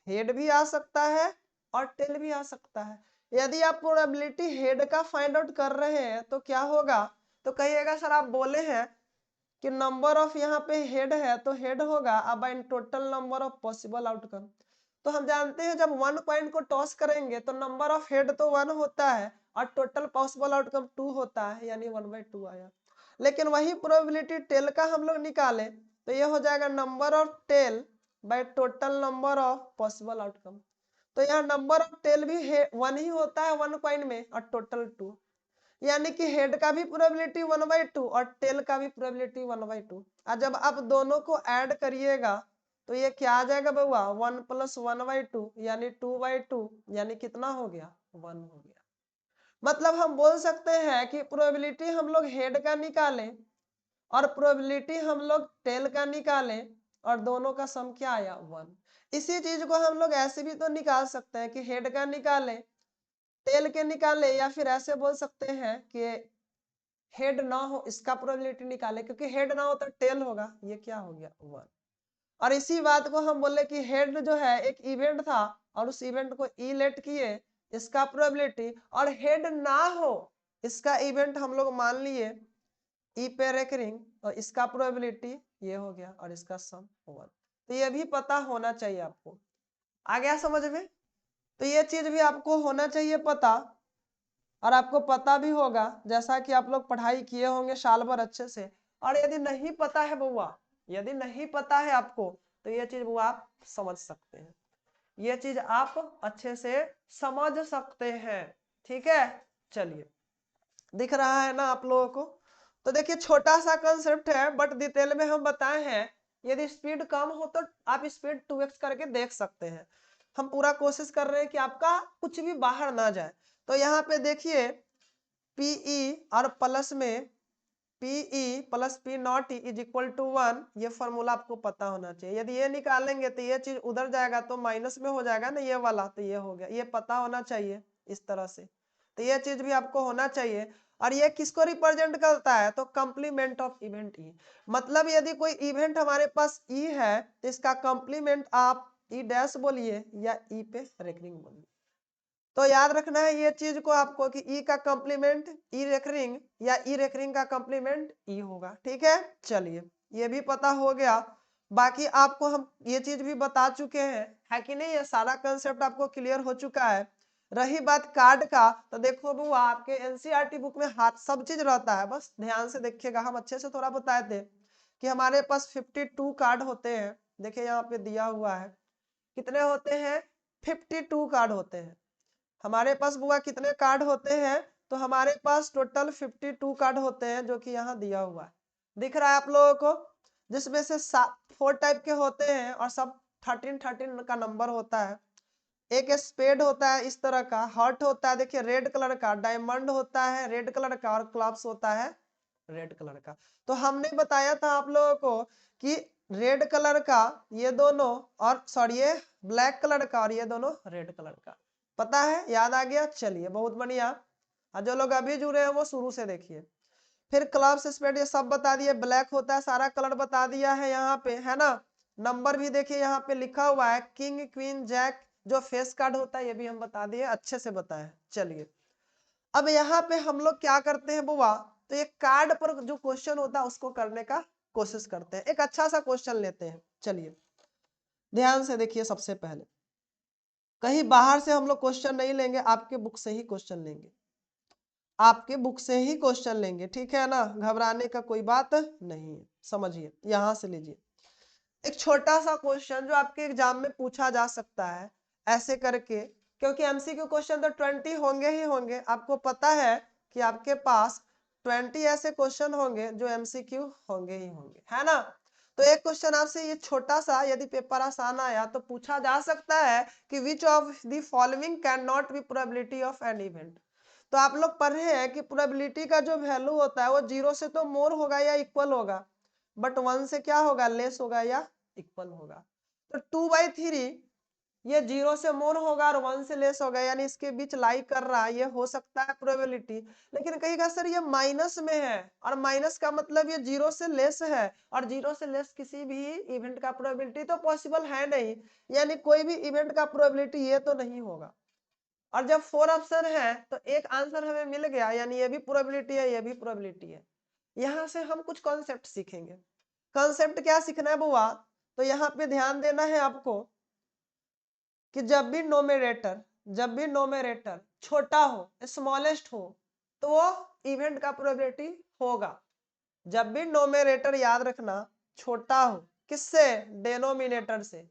Speaker 1: हेड भी आ सकता है और टेल भी आ सकता है। यदि आप प्रोबेबिलिटी हेड का फाइंड आउट कर रहे हैं तो क्या होगा, तो कहिएगा सर आप बोले हैं कि नंबर ऑफ यहाँ पे हेड है तो हेड होगा अब in total number of possible outcome. तो हम जानते हैं जब 1 कॉइन को टॉस करेंगे तो नंबर ऑफ हेड तो 1 होता है और टोटल पॉसिबल आउटकम 2 होता है, यानी 1/2 आया। लेकिन वही प्रोबेबिलिटी टेल का हम लोग निकाले तो ये हो जाएगा number of tail by total number of possible outcome. तो यहाँ नंबर ऑफ टेल भी 1 ही होता है 1 कॉइन में और टोटल 2, यानी कि हेड का भी प्रोबेबिलिटी 1/2 और टेल का भी प्रोबेबिलिटी 1/2। और जब आप दोनों को ऐड करिएगा तो ये क्या आ जाएगा बउआ 1 + 1/2 यानी 2/2, यानी कितना हो गया 1 हो गया। मतलब हम बोल सकते हैं कि प्रोबेबिलिटी हम लोग हेड का निकालें और प्रोबेबिलिटी हम लोग टेल का निकालें और दोनों का सम क्या आया 1। इसी चीज को हम लोग ऐसे भी तो निकाल सकते हैं कि हेड का निकालें टेल के निकाले, या फिर ऐसे बोल सकते हैं कि हेड ना हो इसका प्रोबेबिलिटी निकाले, क्योंकि हेड ना हो तो टेल होगा, ये क्या हो गया 1। और इसी बात को हम बोले कि हेड जो है एक इवेंट था और उस इवेंट को ई लेट किए, इसका प्रोबेबिलिटी, और हेड ना हो इसका इवेंट हम लोग मान लिए ई पे रेकरिंग, और इसका प्रोबेबिलिटी ये हो गया और इसका सम 1। तो ये भी पता होना चाहिए आपको। आ गया समझ में? तो ये चीज भी आपको होना चाहिए पता, और आपको पता भी होगा जैसा कि आप लोग पढ़ाई किए होंगे साल भर अच्छे से। और यदि नहीं पता है बउआ, यदि नहीं पता है आपको तो ये चीज बउआ आप समझ सकते हैं, ये चीज आप अच्छे से समझ सकते हैं। ठीक है, चलिए दिख रहा है ना आप लोगों को? तो देखिए छोटा सा कंसेप्ट है बट डिटेल में हम बताए हैं। यदि स्पीड कम हो तो आप स्पीड 2x करके देख सकते हैं। हम पूरा कोशिश कर रहे हैं कि आपका कुछ भी बाहर ना जाए। तो यहाँ पे देखिए पीई और प्लस में PE plus P not is equal to 1, ये फॉर्मूला आपको पता होना चाहिए। यदि ये निकालेंगे तो ये चीज उधर जाएगा तो माइनस में हो जाएगा ना ये वाला, तो ये हो गया, ये पता होना चाहिए इस तरह से। तो ये चीज भी आपको होना चाहिए। और ये किसको रिप्रेजेंट करता है तो कंप्लीमेंट ऑफ इवेंट ई। मतलब यदि कोई इवेंट हमारे पास ई है तो इसका कंप्लीमेंट आप ई डैश बोलिए या ई पे रेकरिंग बोलिए। तो याद रखना है ये चीज को आपको कि ई का कंप्लीमेंट ई रेकरिंग या ई रेकरिंग का कंप्लीमेंट ई होगा। ठीक है, चलिए ये भी पता हो गया। बाकी आपको हम ये चीज भी बता चुके हैं, है कि नहीं? ये सारा कंसेप्ट आपको क्लियर हो चुका है। रही बात कार्ड का, तो देखो बुआ आपके एनसीईआरटी बुक में हाथ सब चीज रहता है, बस ध्यान से देखिएगा। हम अच्छे से थोड़ा बताए थे कि हमारे पास 52 कार्ड होते हैं। देखिए यहाँ पे दिया हुआ है कितने होते हैं, 52 कार्ड होते हैं। हमारे पास बुआ कितने कार्ड होते हैं तो हमारे पास टोटल 52 कार्ड होते हैं, जो कि यहाँ दिया हुआ है, दिख रहा है आप लोगों को? जिसमें से 4 टाइप के होते हैं और सब 13 का नंबर होता है। एक स्पेड होता है इस तरह का, हार्ट होता है देखिए रेड कलर का, डायमंड होता है रेड कलर का, और क्लब्स होता है रेड कलर का। तो हमने बताया था आप लोगों को कि रेड कलर का ये दोनों, और सॉरी ये ब्लैक कलर का और ये दोनों रेड कलर का, पता है? याद आ गया? चलिए बहुत बढ़िया। और जो लोग अभी जुड़े हैं वो शुरू से देखिए। फिर क्लब्स स्पेड ये सब बता दिए, ब्लैक होता है, सारा कलर बता दिया है यहाँ पे, है ना? नंबर भी देखिए यहाँ पे लिखा हुआ है, किंग क्वीन जैक जो फेस कार्ड होता है ये भी हम बता दिए, अच्छे से बताए। चलिए अब यहाँ पे हम लोग क्या करते हैं बुआ, तो ये कार्ड पर जो क्वेश्चन होता है उसको करने का कोशिश करते हैं। एक अच्छा सा क्वेश्चन लेते हैं, चलिए ध्यान से देखिए। सबसे पहले कहीं बाहर से हम लोग क्वेश्चन नहीं लेंगे, आपके बुक से ही क्वेश्चन लेंगे, आपके बुक से ही क्वेश्चन लेंगे, ठीक है ना? घबराने का कोई बात नहीं है। समझिए, यहां से लीजिए एक छोटा सा क्वेश्चन जो आपके एग्जाम में पूछा जा सकता है ऐसे करके, क्योंकि एमसीक्यू क्वेश्चन तो 20 होंगे ही होंगे। आपको पता है कि आपके पास 20 ऐसे क्वेश्चन होंगे जो एमसीक्यू होंगे ही होंगे, है ना? तो एक क्वेश्चन आपसे ये छोटा सा, यदि पेपर आसान आया तो पूछा जा सकता है कि which of the following can not be probability of an event. तो आप लोग पढ़ रहे हैं कि प्रोबेबिलिटी का जो वैल्यू होता है वो 0 से तो मोर होगा या इक्वल होगा, बट 1 से क्या होगा, लेस होगा या इक्वल होगा। तो 2/3 ये 0 से मोर होगा और 1 से लेस होगा, यानी इसके बीच लाई कर रहा है, ये हो सकता है प्रोबेबिलिटी। लेकिन कहेगा सर ये माइनस में है, और माइनस का मतलब ये 0 से लेस है, और 0 से लेस किसी भी इवेंट का प्रोबेबिलिटी तो पॉसिबल है नहीं, यानी कोई भी इवेंट का प्रोबेबिलिटी ये तो नहीं होगा। और जब 4 ऑप्शन है तो एक आंसर हमें मिल गया, यानी ये भी प्रोबेबिलिटी है, ये भी प्रोबेबिलिटी है। यहां से हम कुछ कॉन्सेप्ट सीखेंगे। कॉन्सेप्ट क्या सीखना है बुआ? तो यहाँ पे ध्यान देना है आपको कि जब भी नोमेरेटर छोटा हो, स्मॉलेस्ट हो, तो वो इवेंट का प्रोबेबिलिटी होगा। जब भी नोमेरेटर याद रखना छोटा हो, किससे? डेनोमिनेटर से,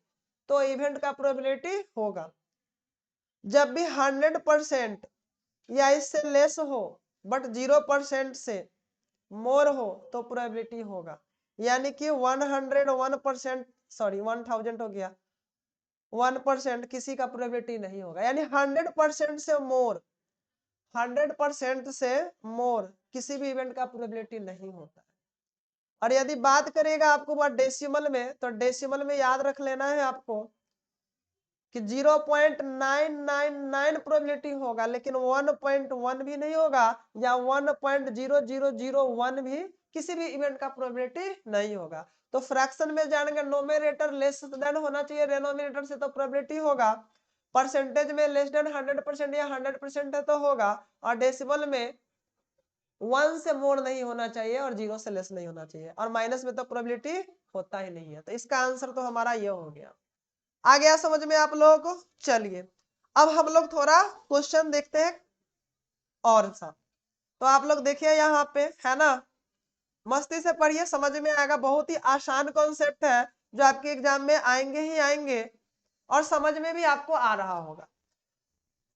Speaker 1: तो इवेंट का प्रोबेबिलिटी होगा। जब भी 100% या इससे लेस हो बट 0% से मोर हो तो प्रोबेबिलिटी होगा। यानी कि 101%, सॉरी 1000 हो गया, 1% किसी का प्रोबेबिलिटी नहीं होगा। यानी 100% से मोर, 100% से मोर किसी भी इवेंट का प्रोबेबिलिटी नहीं होता है। और यदि बात करेगा आपको बात डेसिमल में, तो डेसिमल में याद रख लेना है आपको कि 0.999 प्रोबेबिलिटी होगा, लेकिन 1.1 भी नहीं होगा या 1.0001 भी किसी भी इवेंट का प्रोबेबिलिटी नहीं होगा। तो फ्रैक्शन में जानेंगे नोमेरेटर लेस देन होना चाहिए डिनोमिनेटर से, तो प्रोबेबिलिटी होगा। परसेंटेज में लेस देन 100% या 100% है तो होगा। और डेसिमल में 1 से मोर नहीं होना चाहिए और 0 से लेस नहीं होना चाहिए, और माइनस में तो प्रोबेबिलिटी होता ही नहीं है। तो इसका आंसर तो हमारा ये हो गया। आ गया समझ में आप लोगों को? चलिए अब हम लोग थोड़ा क्वेश्चन देखते हैं और सा। तो आप लोग देखिए यहाँ पे है ना, मस्ती से पढ़िए, समझ में आएगा। बहुत ही आसान कॉन्सेप्ट है जो आपके एग्जाम में आएंगे ही आएंगे और समझ में भी आपको आ रहा होगा।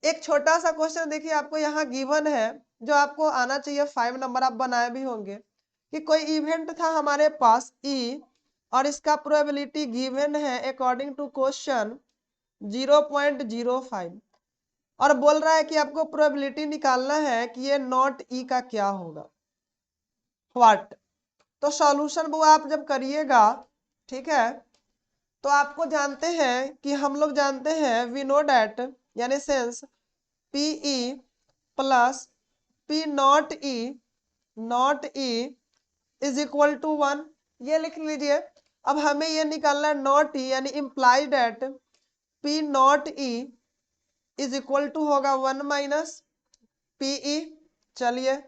Speaker 1: एक छोटा सा क्वेश्चन देखिए, आपको यहाँ गिवन है जो आपको आना चाहिए, 5 नंबर आप बनाए भी होंगे, कि कोई इवेंट था हमारे पास ई और इसका प्रोबेबिलिटी गिवन है अकॉर्डिंग टू क्वेश्चन 0.05 और बोल रहा है कि आपको प्रोबेबिलिटी निकालना है कि ये नॉट ई का क्या होगा, व्हाट। तो सॉल्यूशन वो आप जब करिएगा, ठीक है, तो आपको जानते हैं कि हम लोग जानते हैं वी नो डैट, यानी sense P E plus P not E is equal to 1, ये लिख लीजिए। अब हमें ये निकालना है नॉट ई, यानी imply that P not E is equal to होगा 1 माइनस पीई। चलिए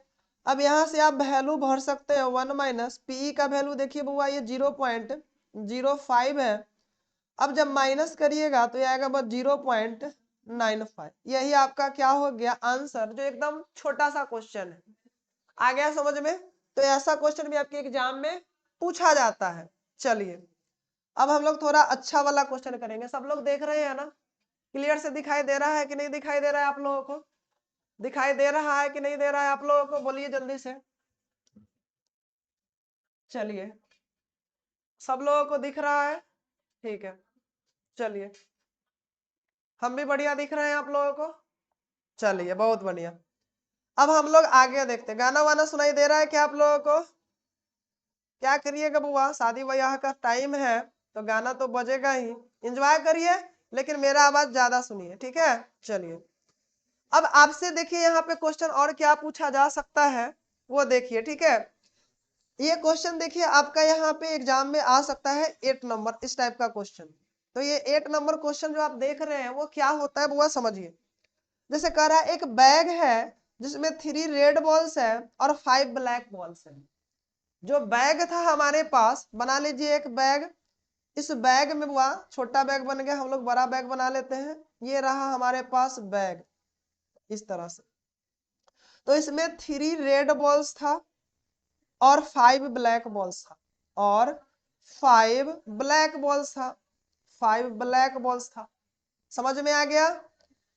Speaker 1: अब यहां से आप वैल्यू भर सकते हैं, 1 माइनस पीई का वैल्यू देखिए बुआ ये 0.05 है। अब जब माइनस करिएगा तो ये आएगा बस 0.95। यही आपका क्या हो गया आंसर, जो एकदम छोटा सा क्वेश्चन है। आ गया समझ में? तो ऐसा क्वेश्चन भी आपके एग्जाम में पूछा जाता है। चलिए अब हम लोग थोड़ा अच्छा वाला क्वेश्चन करेंगे। सब लोग देख रहे हैं ना? क्लियर से दिखाई दे रहा है कि नहीं दिखाई दे रहा है आप लोगों को? दिखाई दे रहा है कि नहीं दे रहा है आप लोगों को? बोलिए जल्दी से। चलिए सब लोगों को दिख रहा है, ठीक है। चलिए हम भी बढ़िया दिख रहे हैं आप लोगों को। चलिए बहुत बढ़िया। अब हम लोग आगे देखते हैं। गाना वाना सुनाई दे रहा है क्या आप लोगों को? क्या करिएगा बुआ, शादी ब्याह का टाइम है तो गाना तो बजेगा ही, एंजॉय करिए, लेकिन मेरा आवाज ज्यादा सुनिए, ठीक है। चलिए अब आपसे देखिए यहाँ पे क्वेश्चन और क्या पूछा जा सकता है वो देखिए, ठीक है। ये क्वेश्चन देखिए आपका यहाँ पे एग्जाम में आ सकता है 8 नंबर, इस टाइप का क्वेश्चन। तो ये 8 नंबर क्वेश्चन जो आप देख रहे हैं वो क्या होता है वो समझिए। जैसे कह रहा है एक बैग है जिसमें 3 रेड बॉल्स है और 5 ब्लैक बॉल्स है। जो बैग था हमारे पास, बना लीजिए एक बैग, इस बैग में हुआ छोटा बैग बन गया, हम लोग बड़ा बैग बना लेते हैं। ये रहा हमारे पास बैग इस तरह से। तो इसमें 3 रेड बॉल्स था और 5 ब्लैक बॉल्स था, और 5 ब्लैक बॉल्स था, 5 ब्लैक बॉल्स था। समझ में आ गया?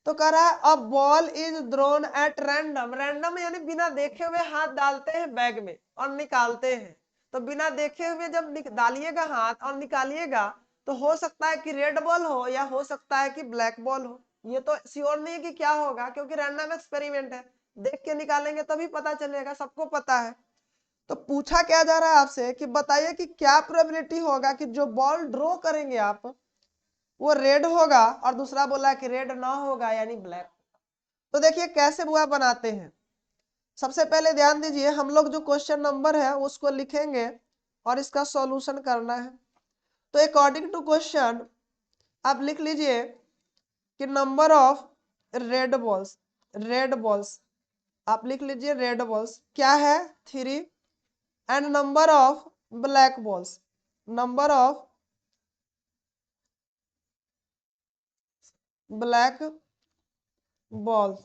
Speaker 1: तो कह रहा है a ball is throne at random, random यानी बिना देखे हुए हाथ डालते हैं बैग में और निकालते हैं। तो बिना देखे हुए जब डालिएगा हाथ और निकालिएगा तो हो सकता है कि रेड बॉल हो या हो सकता है कि ब्लैक बॉल हो। ये तो श्योर नहीं है कि क्या होगा, क्योंकि रैंडम एक्सपेरिमेंट है, देख के निकालेंगे तभी पता चलेगा, सबको पता है। तो पूछा क्या जा रहा है आपसे कि बताइए कि क्या प्रोबेबिलिटी होगा कि जो बॉल ड्रॉ करेंगे आप वो रेड होगा, और दूसरा बोला कि रेड ना होगा यानी ब्लैक। तो देखिए कैसे बुआ बनाते हैं। सबसे पहले ध्यान दीजिए, हम लोग जो क्वेश्चन नंबर है उसको लिखेंगे और इसका सॉल्यूशन करना है। तो अकॉर्डिंग टू क्वेश्चन आप लिख लीजिए कि नंबर ऑफ रेड बॉल्स आप लिख लीजिए, रेड बॉल्स क्या है 3, and number of black balls, number of black balls,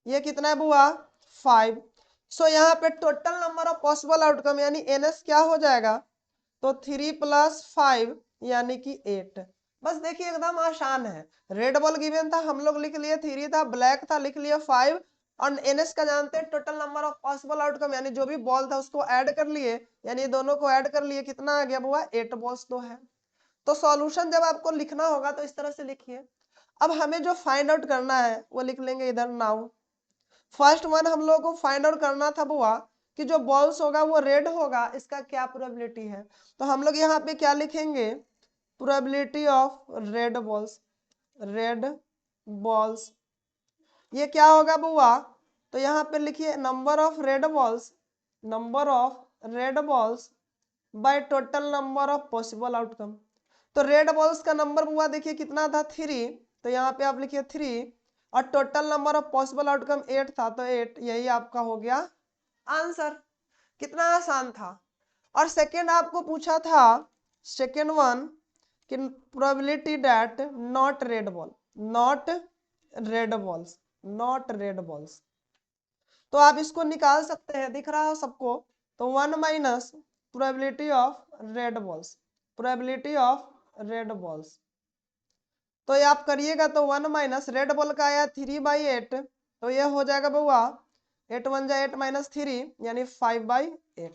Speaker 1: ये कितना है बुआ 5। सो यहाँ पे total number of possible outcome यानी एनएस क्या हो जाएगा, तो 3 + 5 यानी कि 8। बस देखिए एकदम आसान है, रेड बॉल गिवन था हम लोग लिख लिए 3 था, ब्लैक था लिख लिए 5, और एनएस का जानते हैं total number of possible outcome यानी जो भी बॉल था उसको ऐड कर लिए, यानी दोनों को ऐड कर लिए, कितना आ गया बुआ 8 बॉल्स तो है। तो सॉल्यूशन जब आपको लिखना होगा तो इस तरह से लिखिए। अब हमें जो फाइंड आउट करना है वो लिख लेंगे इधर नाउ। फर्स्ट वन हम लोगों को फाइंड आउट करना था बुआ कि जो बॉल्स होगा वो रेड होगा, इसका क्या प्रोबेबिलिटी है। तो हम लोग यहाँ पे क्या लिखेंगे, probability of red balls, red balls ये क्या होगा बुआ, तो यहाँ पे लिखिए number of red balls, number of red balls bye total number of possible outcome. तो रेड बॉल्स का नंबर बुआ देखिए कितना था 3, तो यहाँ पे आप लिखिए 3, और total number of possible outcome 8 था, तो 8 यही आपका हो गया आंसर। कितना आसान था। और सेकेंड आपको पूछा था, सेकेंड वन कि probability that not red ball, not red balls, not red balls, तो आप इसको निकाल सकते हैं, दिख रहा हो सबको। तो 1 minus probability of red balls, probability of red balls, तो ये आप करिएगा तो 1 माइनस रेड बॉल का आया 3/8, तो ये हो जाएगा बउआ 8 1 जा 8 - 3 यानी 5/8।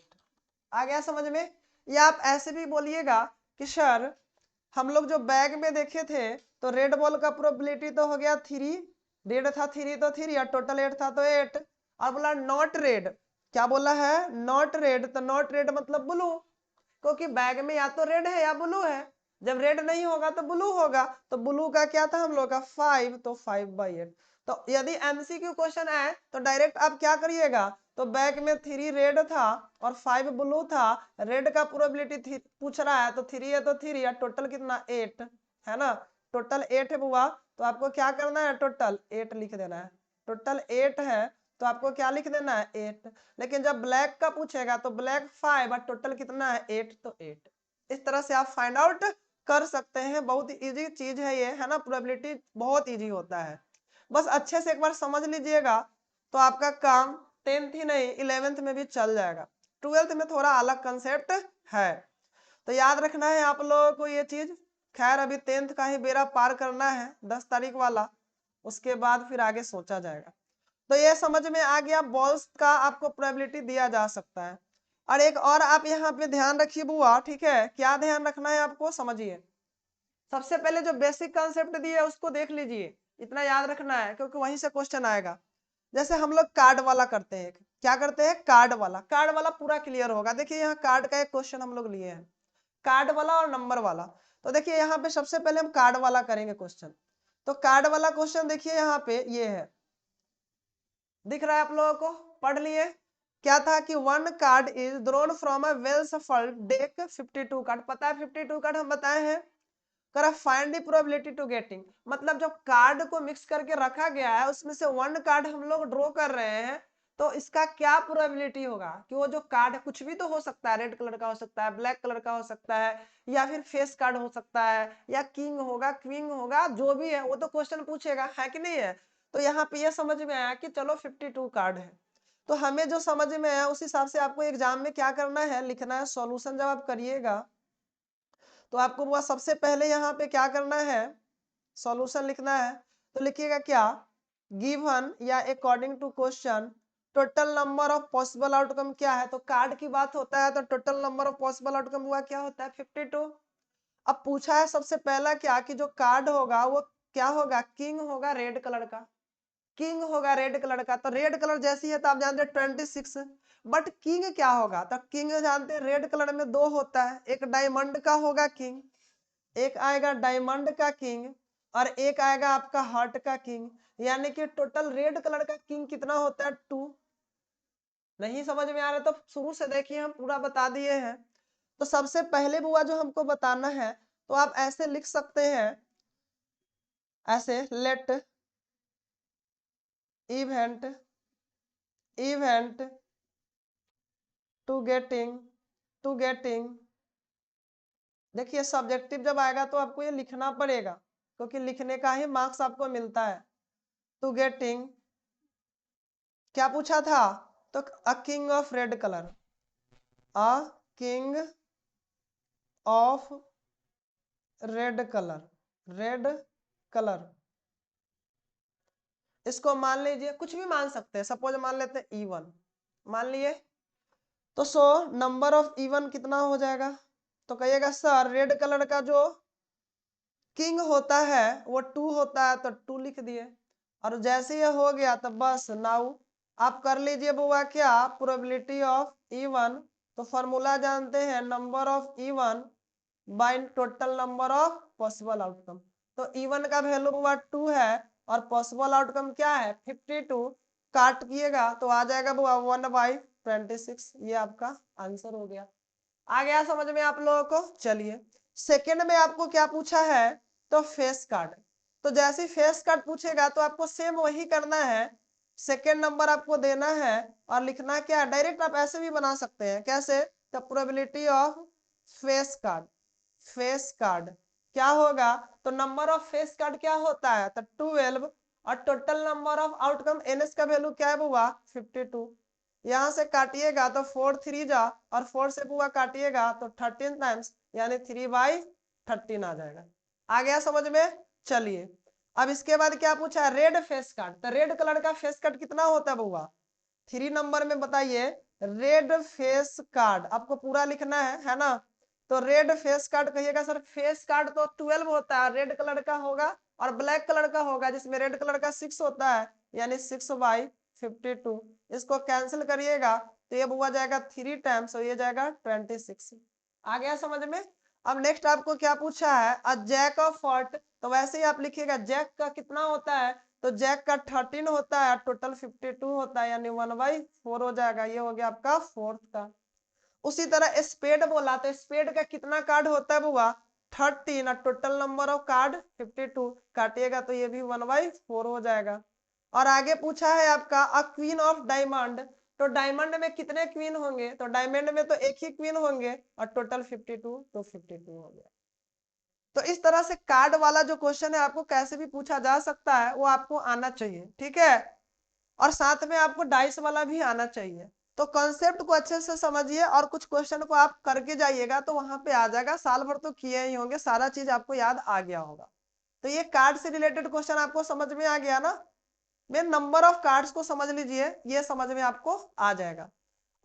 Speaker 1: आ गया समझ में। या आप ऐसे भी बोलिएगा कि सर हम लोग जो बैग में देखे थे तो रेड बॉल का प्रोबेबिलिटी तो हो गया 3, रेड था 3 तो 3 और टोटल 8 था तो 8, और बोला नॉट रेड, क्या बोला है नॉट रेड, तो नॉट रेड मतलब ब्लू, क्योंकि बैग में या तो रेड है या ब्लू है, जब रेड नहीं होगा तो ब्लू होगा, तो ब्लू का क्या था हम लोग का 5, तो 5/8। तो यदि एमसीक्यू क्वेश्चन आए तो डायरेक्ट आप क्या करिएगा, तो बैग में 3 रेड था और 5 ब्लू था, रेड का प्रोबेबिलिटी पूछ रहा है तो 3 है तो 3 या टोटल कितना 8 है ना, टोटल 8 है बुआ, तो आपको क्या करना है टोटल 8 लिख देना है, टोटल 8 है तो आपको क्या लिख देना है 8। लेकिन जब ब्लैक का पूछेगा तो ब्लैक 5 और टोटल कितना है 8, तो 8। इस तरह से आप फाइंड आउट कर सकते हैं, बहुत इजी चीज है ये, है ना, प्रोबेबिलिटी बहुत इजी होता है, बस अच्छे से एक बार समझ लीजिएगा तो आपका काम 10th ही नहीं 11th में भी चल जाएगा। 12th में थोड़ा अलग कंसेप्ट है, तो याद रखना है आप लोगों को ये चीज। खैर अभी 10th का ही बेड़ा पार करना है 10 तारीख वाला, उसके बाद फिर आगे सोचा जाएगा। तो ये समझ में आ गया, बॉल्स का आपको प्रोबेबिलिटी दिया जा सकता है। और एक और आप यहाँ पे ध्यान रखिए बुआ, ठीक है, क्या ध्यान रखना है आपको समझिए। सबसे पहले जो बेसिक कॉन्सेप्ट दिए है उसको देख लीजिए, इतना याद रखना है क्योंकि वहीं से क्वेश्चन आएगा। जैसे हम लोग कार्ड वाला करते हैं, क्या करते हैं कार्ड वाला, कार्ड वाला पूरा क्लियर होगा। देखिए यहाँ कार्ड का एक क्वेश्चन हम लोग लिए हैं, कार्ड वाला और नंबर वाला। तो देखिए यहाँ पे सबसे पहले हम कार्ड वाला करेंगे क्वेश्चन। तो कार्ड वाला क्वेश्चन देखिए यहाँ पे ये है, दिख रहा है आप लोगों को, पढ़ लिए। क्या था कि 1 card is drawn from a well shuffled deck 52 card, पता है 52 कार्ड हम बताए हैं। करा find the probability to getting, मतलब जो कार्ड को मिक्स करके रखा गया है उसमें से 1 कार्ड हम लोग ड्रॉ कर रहे हैं, तो इसका क्या प्रोबेबिलिटी होगा कि वो जो कार्ड है, कुछ भी तो हो सकता है, रेड कलर का हो सकता है, ब्लैक कलर का हो सकता है, या फिर फेस कार्ड हो सकता है, या किंग होगा क्वीन होगा, जो भी है वो तो क्वेश्चन पूछेगा, है कि नहीं है। तो यहाँ पे ये समझ में आया कि चलो 52 कार्ड है, तो हमें जो समझ में आया उस हिसाब से आपको एग्जाम में क्या करना है, लिखना है। सॉल्यूशन जब आप करिएगा तो आपको वो सबसे पहले यहाँ पे क्या करना है, सॉल्यूशन लिखना है। तो लिखिएगा क्या, गिवन या according to question total number of possible outcome क्या है, तो कार्ड की बात होता है तो total number of possible outcome हुआ क्या होता है 52। अब पूछा है सबसे पहला क्या कि जो कार्ड होगा वो क्या होगा, किंग होगा रेड कलर का, किंग होगा रेड कलर का, तो रेड कलर जैसी है तो आप जानते हैं 26। बट किंग क्या होगा, तो किंग जानते हैं रेड कलर में 2 होता है, एक डायमंड का होगा किंग, एक आएगा डायमंड का किंग, और एक आएगा आपका हार्ट का किंग, यानी कि टोटल रेड कलर का किंग कितना होता है 2। नहीं समझ में आ रहा तो शुरू से देखिए, हम पूरा बता दिए हैं। तो सबसे पहले बुआ जो हमको बताना है तो आप ऐसे लिख सकते हैं, ऐसे let event event to getting देखिए सब्जेक्टिव जब आएगा तो आपको ये लिखना पड़ेगा क्योंकि लिखने का ही मार्क्स आपको मिलता है। टू गेटिंग क्या पूछा था, तो a king of red colour, a king of red colour इसको मान लीजिए, कुछ भी मान सकते हैं, सपोज मान लेते हैं E1 मान लिए, तो सो नंबर ऑफ E1 कितना हो जाएगा, तो कहिएगा सर रेड कलर का जो किंग होता है वो 2 होता है, तो 2 लिख दिए। और जैसे ये हो गया तो बस नाउ आप कर लीजिए बुआ क्या, प्रोबेबिलिटी ऑफ E1, तो फॉर्मूला जानते हैं number of E1 bye total number of possible outcome. तो E1 का वैल्यू बुआ 2 है और पॉसिबल आउटकम क्या है 52, काट किएगा तो आ जाएगा बुआ 1/26। ये आपका आंसर हो गया। आ गया समझ में आप लोगों को। चलिए सेकंड में आपको क्या पूछा है, तो फेस कार्ड। तो जैसे फेस कार्ड पूछेगा तो आपको सेम वही करना है, सेकंड नंबर आपको देना है और लिखना क्या है, डायरेक्ट आप ऐसे भी बना सकते हैं, कैसे, the probability of face card. Face card क्या होगा, तो नंबर ऑफ फेस कार्ड क्या होता है, तो 12 और total number of outcome NS का वैल्यू क्या है बुआ 52। यहां से काटिएगा तो 4 3 जा और 4 से बुआ काटिएगा तो 13 टाइम्स यानी 3/13 आ जाएगा। आ गया समझ में। चलिए अब इसके बाद क्या पूछा है, रेड फेस कार्ड। तो रेड कलर का फेस कार्ड कितना होता है बुआ 3 नंबर में बताइए। रेड फेस कार्ड आपको पूरा लिखना है ना। तो रेड फेस कार्ड कहिएगा सर फेस कार्ड तो 12 होता है, रेड कलर का होगा और ब्लैक कलर का होगा जिसमें रेड कलर का 6 होता है यानी 6/52। इसको कैंसिल करिएगा तो ये बुआ जाएगा 3 टाइम्स और ये जाएगा 26। आ गया समझ में। अब नेक्स्ट आपको क्या पूछा है, अ जैक ऑफ हॉट। तो वैसे ही आप लिखिएगा जैक का कितना होता है, तो जैक का 13 होता है, टोटल 52 होता है यानी 1/4 हो जाएगा। ये हो गया आपका फोर्थ का। उसी तरह स्पेड बोला तो स्पेड का कितना कार्ड होता है बुआ 13 और टोटल नंबर ऑफ कार्ड 52, काटिएगा तो ये भी 1/4 हो जाएगा। और आगे पूछा है आपका अ क्वीन ऑफ डायमंड। तो डायमंड में कितने क्वीन होंगे, तो डायमंड में तो एक ही क्वीन होंगे और टोटल 52, तो 52 हो गया। तो इस तरह से कार्ड वाला जो क्वेश्चन है आपको कैसे भी पूछा जा सकता है, वो आपको आना चाहिए, ठीक है। और साथ में आपको डाइस वाला भी आना चाहिए। तो कॉन्सेप्ट को अच्छे से समझिए और कुछ क्वेश्चन को आप करके जाइएगा तो वहां पे आ जाएगा। साल भर तो किए ही होंगे, सारा चीज आपको याद आ गया होगा। तो ये कार्ड से रिलेटेड क्वेश्चन आपको समझ में आ गया ना। मेन नंबर ऑफ कार्ड्स को समझ लीजिए, ये समझ में आपको आ जाएगा।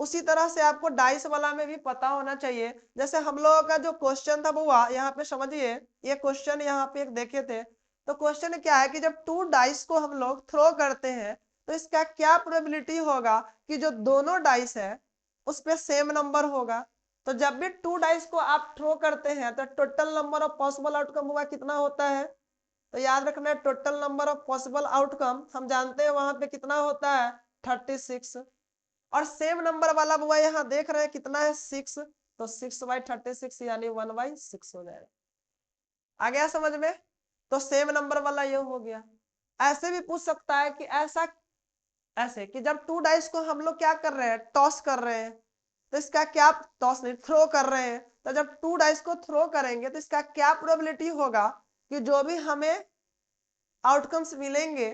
Speaker 1: उसी तरह से आपको डाइस वाला में भी पता होना चाहिए। जैसे हम लोगों का जो क्वेश्चन था बुआ यहाँ पे समझिए, ये क्वेश्चन यहाँ पे एक देखे थे। तो क्वेश्चन क्या है कि जब 2 डाइस को हम लोग थ्रो करते हैं तो इसका क्या प्रोबेबिलिटी होगा कि जो दोनों डाइस है उस पे सेम नंबर होगा। तो जब भी 2 डाइस को आप थ्रो करते हैं तो total number of possible outcome हुआ कितना होता है, तो याद रखना है total number of possible outcome हम जानते हैं वहां पे कितना होता है 36। और सेम नंबर वाला बुआ यहाँ देख रहे हैं कितना है 6, तो 6/36 यानी 1/6 हो जाएगा। आ गया समझ में। तो सेम नंबर वाला ये हो गया। ऐसे भी पूछ सकता है कि ऐसा ऐसे कि जब 2 डाइस को हम लोग क्या कर रहे हैं, टॉस कर रहे हैं, तो इसका क्या, टॉस नहीं थ्रो कर रहे हैं, तो जब 2 डाइस को थ्रो करेंगे तो इसका क्या प्रोबेबिलिटी होगा कि जो भी हमें आउटकम्स मिलेंगे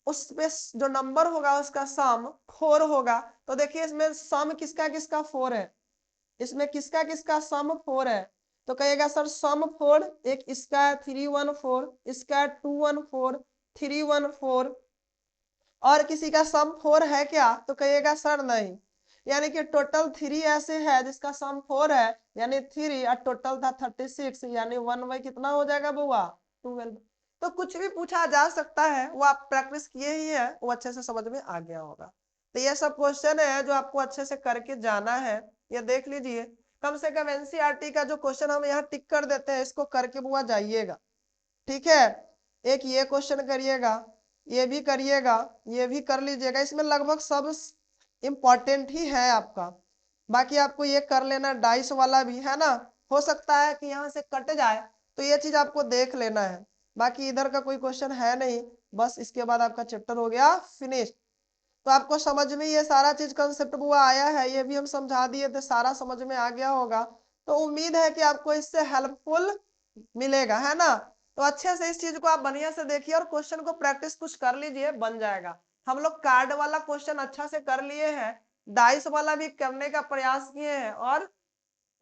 Speaker 1: उस पे जो नंबर होगा उसका सम 4 होगा। तो देखिए इसमें सम किसका किसका 4 है, इसमें किसका किसका सम 4 है। तो कहेगा सर सम 4, एक इसका है 314, इसका है 214, 314, और किसी का सम 4 है क्या, तो कहिएगा सर नहीं। यानी कि टोटल 3 ऐसे है जिसका सम 4 है यानी 3 और टोटल था 36 यानी 1 कितना हो जाएगा बुआ 12। तो कुछ भी पूछा जा सकता है, वो आप प्रैक्टिस किए ही है, वो अच्छे से समझ में आ गया होगा। तो ये सब क्वेश्चन है जो आपको अच्छे से करके जाना है। ये देख लीजिए कम से कम एनसीईआरटी का जो क्वेश्चन हम यहाँ टिक कर देते हैं इसको करके बुआ जाइएगा, ठीक है। एक ये क्वेश्चन करिएगा, ये भी करिएगा, ये भी कर लीजिएगा। इसमें लगभग सब इंपॉर्टेंट ही है आपका। बाकी आपको ये कर लेना, डाइस वाला भी है ना। हो सकता है कि यहाँ से कट जाए तो ये चीज आपको देख लेना है। बाकी इधर का कोई क्वेश्चन है नहीं, बस इसके बाद आपका चैप्टर हो गया फिनिश। तो आपको समझ में ये सारा चीज कंसेप्ट हुआ आया है, ये भी हम समझा दिए थे, सारा समझ में आ गया होगा। तो उम्मीद है कि आपको इससे हेल्पफुल मिलेगा, है ना। तो अच्छे से इस चीज को आप बढ़िया से देखिए और क्वेश्चन को प्रैक्टिस कुछ कर लीजिए, बन जाएगा। हम लोग कार्ड वाला क्वेश्चन अच्छा से कर लिए हैं, डाइस वाला भी करने का प्रयास किए हैं और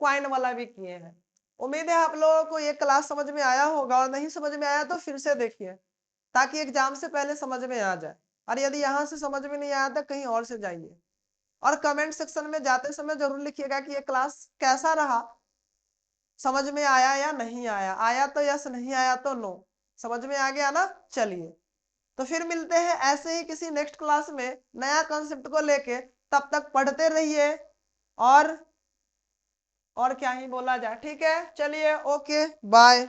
Speaker 1: क्वाइन वाला भी किए हैं। उम्मीद है आप लोगों को ये क्लास समझ में आया होगा, और नहीं समझ में आया तो फिर से देखिए, ताकि एग्जाम से पहले समझ में आ जाए। और यदि यहाँ से समझ में नहीं आया तो कहीं और से जाइए, और कमेंट सेक्शन में जाते समय जरूर लिखिएगा कि ये क्लास कैसा रहा, समझ में आया या नहीं आया। आया तो यस, नहीं आया तो नो। समझ में आ गया ना। चलिए, तो फिर मिलते हैं ऐसे ही किसी नेक्स्ट क्लास में नया कॉन्सेप्ट को लेके। तब तक पढ़ते रहिए, और क्या ही बोला जाए। ठीक है, चलिए, ओके, बाय।